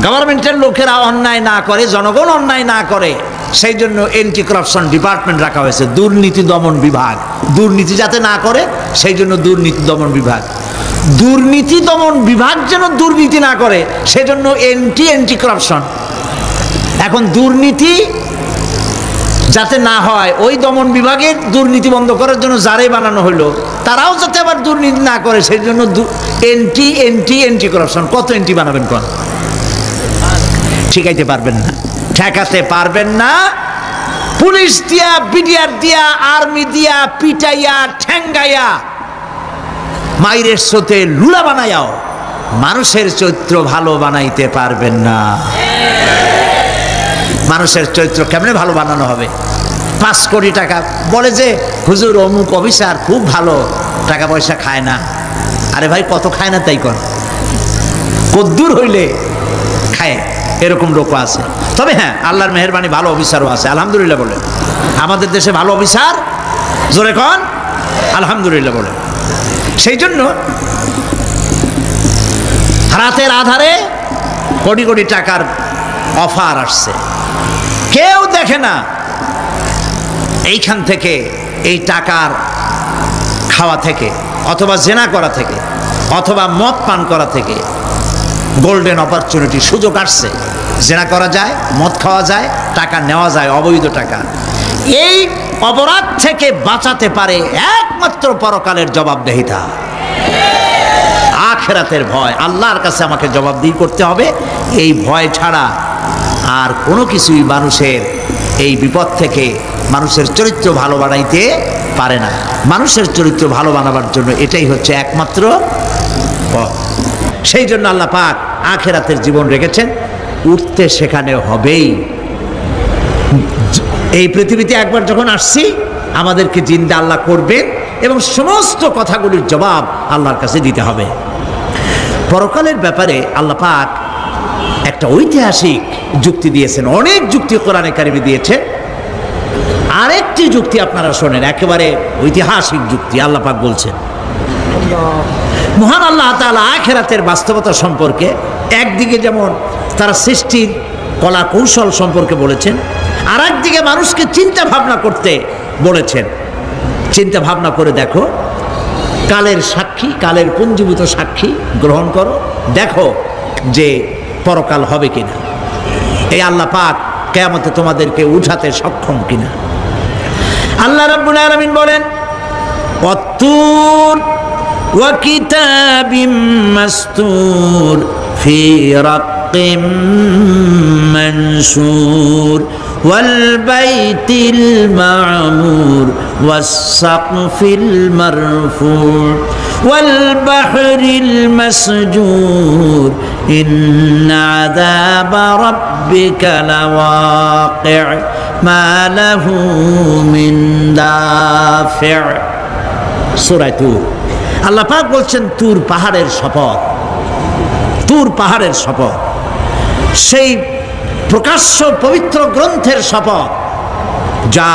গভর্নমেন্টের লোকেরা অন্যায় না করে, জনগণ অন্যায় না করে, সেই জন্য এন্টি করাপশন ডিপার্টমেন্ট রাখা হয়েছে, দুর্নীতি দমন বিভাগ। দুর্নীতি যাতে না করে সেই জন্য দুর্নীতি দমন বিভাগ। দুর্নীতি দমন বিভাগ যেন দুর্নীতি না করে সেজন্য এন্টি করাপশন। এখন দুর্নীতি যাতে না হয়, ওই দমন বিভাগের দুর্নীতি বন্ধ করার জন্য যারাই বানানো হলো, তারাও যাতে আবার দুর্নীতি না করে সেই জন্য এন্টি করাপশন। কত এন্টি বানাবেন? কোন ঠিকাইতে পারবেন না, ঠেকাতে পারবেন না। পুলিশ দিয়া, বিডিআর দিয়া, আর্মি দিয়া পিটাইয়া, ঠ্যাঙ্গাইয়া, মাইরের স্রোতে লুলা বানাইয়াও মানুষের চরিত্র ভালো বানাইতে পারবেন না। মানুষের চরিত্র কেমনে ভালো বানানো হবে? 5 কোটি টাকা বলে যে হুজুর অমুক অফিসার খুব ভালো, টাকা পয়সা খায় না। আরে ভাই, কত খায় না তাই কর, কদ্দুর হইলে খায়, এরকম লোকও আছে। তবে হ্যাঁ, আল্লাহর মেহেরবানি, ভালো অফিসারও আছে, আলহামদুলিল্লাহ বলে। আমাদের দেশে ভালো অফিসার, জোরে কন আলহামদুলিল্লাহ বলে। সেই জন্য রাতের আধারে কোটি কোটি টাকার অফার আসছে, কেউ দেখে না। এইখান থেকে, এই টাকার খাওয়া থেকে, অথবা জেনা করা থেকে, অথবা মদ পান করা থেকে গোল্ডেন অপরচুনিটি, সুযোগ আসছে। জেনা করা যায়, মদ খাওয়া যায়, টাকা নেওয়া যায়, অবৈধ টাকা। এই অপরাধ থেকে বাঁচাতে পারে একমাত্র পরকালের জবাবদিহিতা, আখিরাতের ভয়। আল্লাহর কাছে আমাকে জবাবদিহি করতে হবে, এই ভয় ছাড়া আর কোনো কিছুই মানুষের এই বিপদ থেকে মানুষের চরিত্র ভালো বানাইতে পারে না। মানুষের চরিত্র ভালো বানাবার জন্য এটাই হচ্ছে একমাত্র পথ। সেই জন্য আল্লাহ পাক আখিরাতের জীবন রেখেছেন, উঠতে সেখানে হবেই। এই পৃথিবীতে একবার যখন আসছি, আমাদেরকে জিন্দা আল্লাহ করবেন এবং সমস্ত কথাগুলির জবাব আল্লাহর কাছে দিতে হবে। পরকালের ব্যাপারে আল্লাহ পাক একটা ঐতিহাসিক যুক্তি দিয়েছেন, অনেক যুক্তি কোরআনে কারিমে দিয়েছে। আরেকটি যুক্তি আপনারা শোনেন, একেবারে ঐতিহাসিক যুক্তি। আল্লাহ পাক বলছেন, মহান আল্লাহ তাআলা আখিরাতের বাস্তবতা সম্পর্কে একদিকে যেমন তার সৃষ্টির কলা কৌশল সম্পর্কে বলেছেন, আর একদিকে মানুষকে চিন্তা ভাবনা করতে বলেছেন। চিন্তা ভাবনা করে দেখো, কালের সাক্ষী, কালের পুঞ্জীভূত সাক্ষী গ্রহণ করো, দেখো যে পরকাল হবে কিনা, এই আল্লাহ পাক কিয়ামতে তোমাদেরকে উঠাতে সক্ষম কিনা। আল্লাহ রাব্বুল আলামিন বলেন, ওয়াত্তুর ওয়া কিতাবিম মাসতুর ফি রাক্কিম মানশুর ওয়াল বাইতিল মা'মুর ওয়াস সাকফিল মারফুর ওয়াল বাহরিল মাসজুর ইন্না আযাবা রাব্বিকা লাওয়াকি' মা লাহু মিন দাফি'। সূরা তুর। আল্লাহ পাক বলছেন, তুর পাহাড়ের শপথ, তুর পাহাড়ের শপথ, সেই প্রকাশ্য পবিত্র গ্রন্থের শপথ যা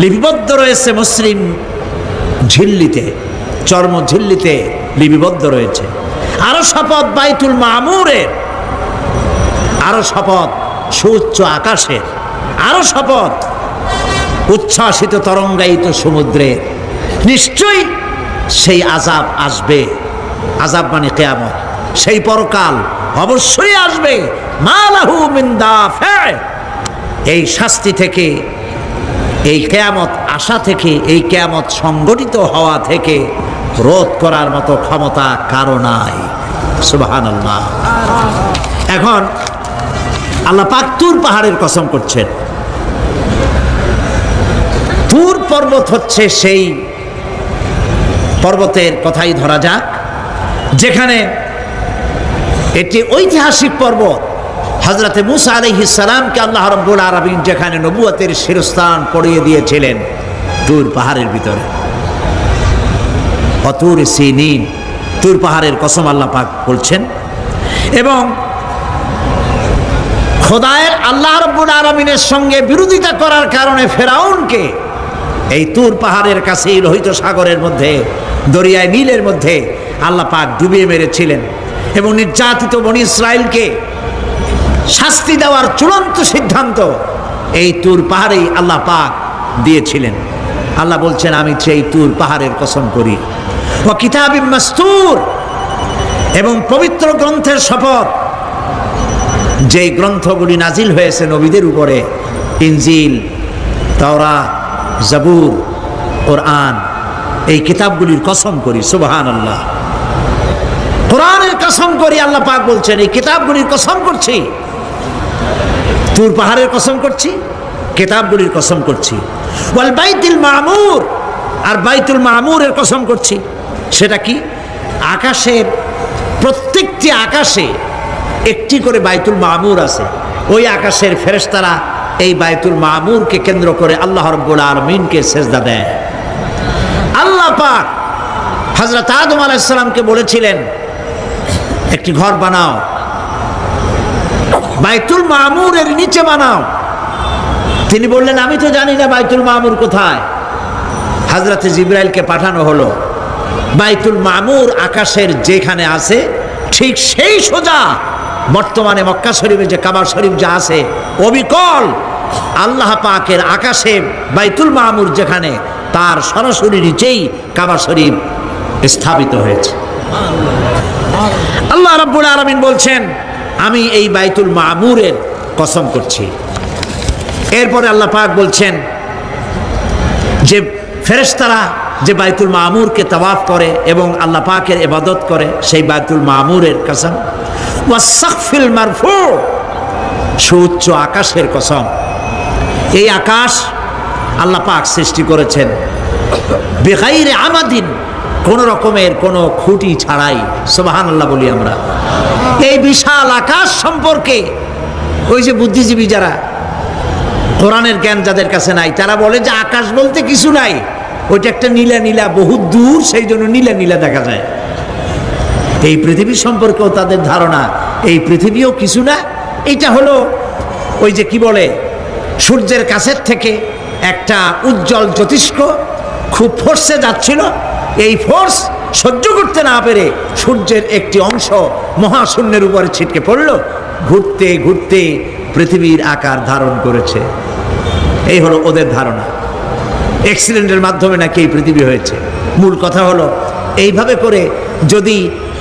লিপিবদ্ধ রয়েছে মুসলিম ঝিল্লিতে, চর্ম ঝিল্লিতে লিপিবদ্ধ রয়েছে। আরো শপথ বাইতুল মামুরের, আরো শপথ সুউচ্চ আকাশের, আরো শপথ উচ্ছ্বাসিত তরঙ্গায়িত সমুদ্রের। নিশ্চয়ই সেই আযাব আসবে, আযাব মানে কিয়ামত, সেই পরকাল অবশ্যই আসবে। মা লাহু মিন দাফি', এই শাস্তি থেকে, এই কিয়ামত আসা থেকে, এই কিয়ামত সংগঠিত হওয়া থেকে রোধ করার মতো ক্ষমতা কারো নাই। সুবহানাল্লাহ। এখন আল্লাহ পাক তুর পাহাড়ের কসম করছেন। তুর পর্বত হচ্ছে সেই পর্বতের কথাই ধরা যাক, যেখানে এটি ঐতিহাসিক পর্বত। হযরতে মূসা আলাইহিস সালামকে আল্লাহ রাব্বুল আলামিন যেখানে নবুয়তের শিরস্থান পড়িয়ে দিয়েছিলেন, তুর পাহাড়ের ভিতরে। অতুর সিনিন, তুর পাহাড়ের কসম আল্লাহ পাক বলছেন। এবং খোদায়ের আল্লাহ রাব্বুল আলামিনের সঙ্গে বিরোধিতা করার কারণে ফেরাউনকে এই তুর পাহাড়ের কাছেই লোহিত সাগরের মধ্যে, দরিয়ায় নীলের মধ্যে আল্লাহ পাক ডুবিয়ে মেরেছিলেন। এবং নির্যাতিত বনি ইসরাইলকে শাস্তি দেওয়ার চূড়ান্ত সিদ্ধান্ত এই তুর পাহাড়েই আল্লাহ পাক দিয়েছিলেন। আল্লাহ বলছেন, আমি সেই তুর পাহাড়ের কসম করি। ওয়া কিতাবিম মাসতুর, এবং পবিত্র গ্রন্থের শপথ, যে গ্রন্থগুলি নাজিল হয়েছে নবীদের উপরে, ইনজিল, তাওরাত, জাবুর, কোরআন, এই কিতাবগুলির কসম করি। সুবহানাল্লাহ। কোরআনের কসম করি, আল্লাহ পাক বলছেন, এই কিতাবগুলির কসম করছি। তুর পাহাড়ের কসম করছি, কিতাবগুলির কসম করছি। ওয়াল বাইতুল মামুর, আর বাইতুল মামুরের কসম করছি। সেটা কি? আকাশের প্রত্যেকটি আকাশে একটি করে বাইতুল মামুর আছে। ওই আকাশের ফেরেশতারা এই বাইতুল মামুরকে কেন্দ্র করে আল্লাহ রাব্বুল আলামিনকে সেজদা দেয়। আল্লাহ পাক হযরত আদম আলাইহিস সালামকে বলেছিলেন একটি ঘর বানাও, বাইতুল মামুরের নিচে বানাও। তিনি বললেন আমি তো জানি না বাইতুল মামুর কোথায়। হযরত জিবরাইলকে পাঠানো হলো, বাইতুল মামুর আকাশের যেখানে আছে ঠিক সেই সোজা বর্তমানে মক্কা শরীফে যে কাবা শরীফ যা আছে অবিকল আল্লাহ পাকের আকাশে বাইতুল মামুর যেখানে তার সরাসরি নিচেই কাবা শরীফ স্থাপিত হয়েছে। আল্লাহ রাব্বুল আলামিন বলছেন আমি এই বাইতুল মামুরের কসম করছি। এরপরে আল্লাহ পাক বলছেন যে ফেরেশতারা যে বাইতুল মামুরকে তাওয়াফ করে এবং আল্লাহ পাকের ইবাদত করে সেই বাইতুল মামুরের কসম, ওয়াস-সাকফিল মারফু, সুউচ্চ আকাশের কসম। এই আকাশ আল্লাহ পাক সৃষ্টি করেছেন বেগাইরে আমাদিন, কোন রকমের কোন খুঁটি ছাড়াই। সুবহানাল্লাহ বলি আমরা। এই বিশাল আকাশ সম্পর্কে ওই যে বুদ্ধিজীবী যারা, কোরআনের জ্ঞান যাদের কাছে নাই, তারা বলে যে আকাশ বলতে কিছু নাই, ওইটা একটা নীলা নীলা বহু দূর, সেই জন্য নীলা নীলা দেখা যায়। এই পৃথিবী সম্পর্কেও তাদের ধারণা এই পৃথিবীও কিছু না, এটা হলো ওই যে কি বলে সূর্যের কাছের থেকে একটা উজ্জ্বল জ্যোতিষ্ক খুব ফোর্সে যাচ্ছিল, এই ফোর্স সহ্য করতে না পেরে সূর্যের একটি অংশ মহাশূন্যের উপরে ছিটকে পড়ল, ঘুরতে ঘুরতে পৃথিবীর আকার ধারণ করেছে। এই হলো ওদের ধারণা। অ্যাক্সিডেন্টের মাধ্যমে নাকি এই পৃথিবী হয়েছে। মূল কথা হলো এইভাবে করে যদি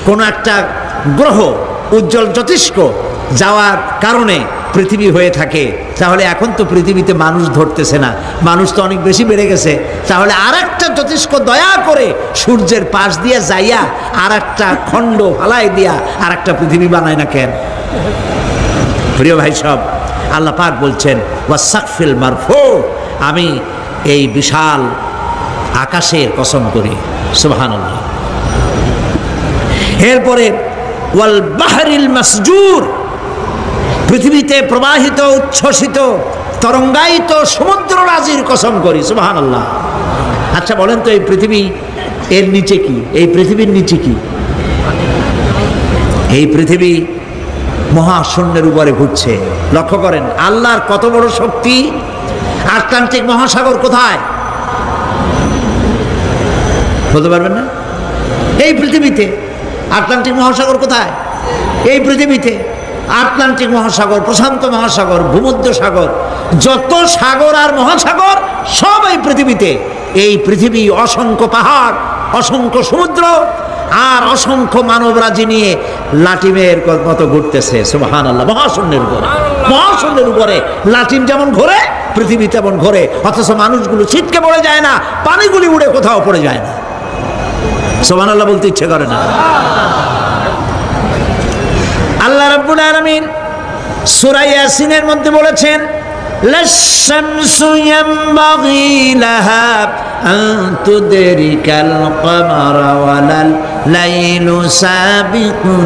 কোনো একটা গ্রহ উজ্জ্বল জ্যোতিষ্ক যাওয়ার কারণে পৃথিবী হয়ে থাকে, তাহলে এখন তো পৃথিবীতে মানুষ ধরতেছে না, মানুষ তো অনেক বেশি বেড়ে গেছে, তাহলে আর একটা জ্যোতিষ্ক দয়া করে সূর্যের পাশ দিয়ে যাইয়া আর একটা খণ্ড ফালাই দিয়া আর একটা পৃথিবী বানায় না কেন? প্রিয় ভাই সব, আল্লাহ পাক বলছেন ওয়াস-সাকফিল মারফু, আমি এই বিশাল আকাশের কসম করি। সুবহানাল্লাহ। এরপরে ওয়াল বাহরিল মাসজুর, পৃথিবীতে প্রবাহিত উচ্ছ্বসিত তরঙ্গায়িত সমুদ্র রাজির কসম করি। সুবহানাল্লাহ। আচ্ছা বলেন তো এই পৃথিবী এর নিচে কি? এই পৃথিবীর নিচে কি? এই পৃথিবী মহাশূন্যের উপরে ঘুরছে। লক্ষ্য করেন আল্লাহর কত বড় শক্তি। আটলান্টিক মহাসাগর কোথায় বলতে পারবেন না? এই পৃথিবীতে। আটলান্টিক মহাসাগর কোথায়? এই পৃথিবীতে। আটলান্টিক মহাসাগর, প্রশান্ত মহাসাগর, ভূমধ্য সাগর, যত সাগর আর মহাসাগর সব এই পৃথিবীতে। এই পৃথিবী অসংখ্য পাহাড়, অসংখ্য সমুদ্র আর অসংখ্য মানবরাজি নিয়ে লাটিমের মতো ঘুরতেছে। সুবহানাল্লাহ। মহাশূন্যের উপরে, মহাশূন্যের উপরে লাটিম যেমন ঘোরে পৃথিবী তেমন ঘোরে, অথচ মানুষগুলো ছিটকে পড়ে যায় না, পানিগুলি উড়ে কোথাও পড়ে যায় না। সুবহানাল্লাহ বলতে ইচ্ছে করে না। আল্লাহ রাব্বুল আলামিন সূরা ইয়াসিনের মধ্যে বলেছেন লাশ-শামসু ইয়ানবাগি লাহা আন তুদরিকাল কমারা ওয়ালাল লাইলু সাবিকুন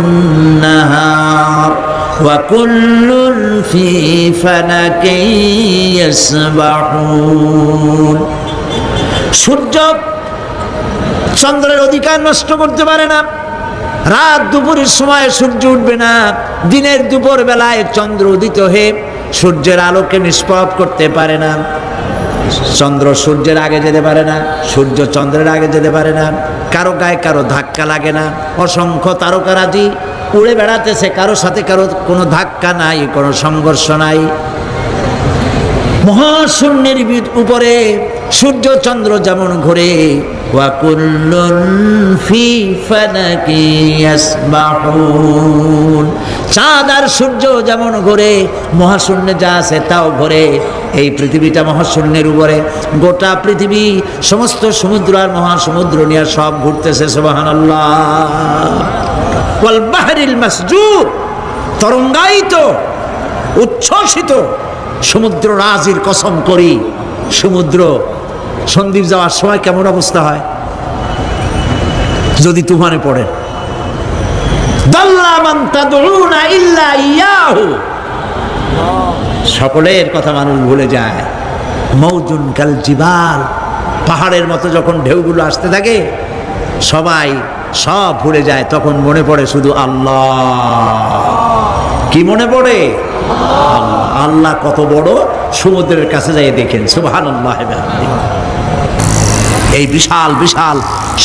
নাহার ওয়া কুল্লুন ফি ফালাকিন ইয়াসবাহুন। সূর্য চন্দ্রের অধিকার নষ্ট করতে পারে না। রাত দুপুরের সময় সূর্য উঠবে না, দিনের দুপুর বেলায় চন্দ্র উদিত হয়ে সূর্যের আলোকে নিষ্প্রভ করতে পারে না। চন্দ্র সূর্যের আগে যেতে পারে না, সূর্য চন্দ্রের আগে যেতে পারে না, কারো গায়ে কারো ধাক্কা লাগে না। অসংখ্য তারকারাজি উড়ে বেড়াতেছে, কারো সাথে কারো কোনো ধাক্কা নাই, কোনো সংঘর্ষ নাই। মহাশূন্যের উপরে সূর্য চন্দ্র যেমন ঘোরে, ওয়া কুল্লুন ফি ফালাকি ইয়াসবাহুন, চাঁদ আর সূর্য যেমন ঘোরে, মহাশূন্যে যা আছে তাও ঘোরে। এই পৃথিবীটা মহাশূন্যের উপরে, গোটা পৃথিবী সমস্ত সমুদ্র আর মহাসমুদ্র নিয়ে সব ঘুরতেছে। সুবহানাল্লাহ। ওয়াল বাহরিল মাসজুর, তরঙ্গায়িত উচ্ছ্বসিত সমুদ্র রাজির কসম করি। সমুদ্র সন্দ্বীপ যাওয়ার সময় কেমন অবস্থা হয় যদি তুফানে পড়ে? দাল্লা মান তাদউনা ইল্লা ইয়াহু, সকলের কথা মানুষ ভুলে যায়। মৌজুন কাল জিবাল, পাহাড়ের মতো যখন ঢেউগুলো আসতে থাকে সবাই সব ভুলে যায়, তখন মনে পড়ে শুধু আল্লাহ। কি মনে পড়ে? আল্লাহ। আল্লাহ কত বড়, সমুদ্রের কাছে যাই দেখেন, সুবহানাল্লাহ। এই বিশাল বিশাল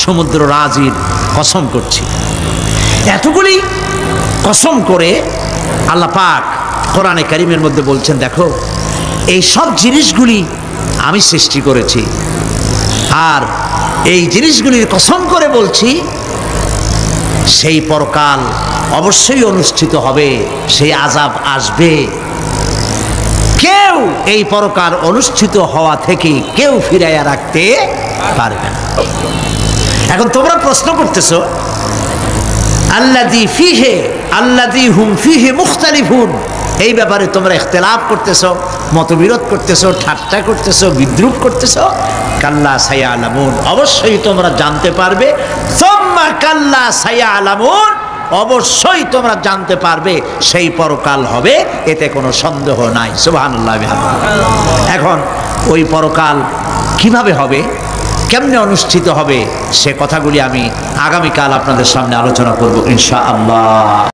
সমুদ্র রাজির কসম করছি। এতগুলি কসম করে আল্লাহ পাক কোরআনে কারীমের মধ্যে বলছেন, দেখো এই সব জিনিসগুলি আমি সৃষ্টি করেছি, আর এই জিনিসগুলির কসম করে বলছি সেই পরকাল অবশ্যই অনুষ্ঠিত হবে, সেই আযাব আসবে। কেউ এই পরকাল অনুষ্ঠিত হওয়া থেকে কেউ ফিরাইয়া রাখতে পারবে না। এখন তোমরা প্রশ্ন করতেছো, আল্লাযী ফীহি আল্লাযী হুম ফীহি মুখতালিফুন, এই ব্যাপারে তোমরা ইখতিলাফ করতেছো, মতবিরোধ করতেছো, ঠাট্টা করতেছো, বিদ্রূপ করতেছো। কাল্লা সায়ালামুন, অবশ্যই তোমরা জানতে পারবে। সুম্মা কাল্লা সায়ালামুন, অবশ্যই তোমরা জানতে পারবে সেই পরকাল হবে, এতে কোনো সন্দেহ নাই। সুবহানাল্লাহ। এখন ওই পরকাল কিভাবে হবে, কেমনে অনুষ্ঠিত হবে, সে কথাগুলি আমি আগামীকাল আপনাদের সামনে আলোচনা করব ইনশাআল্লাহ।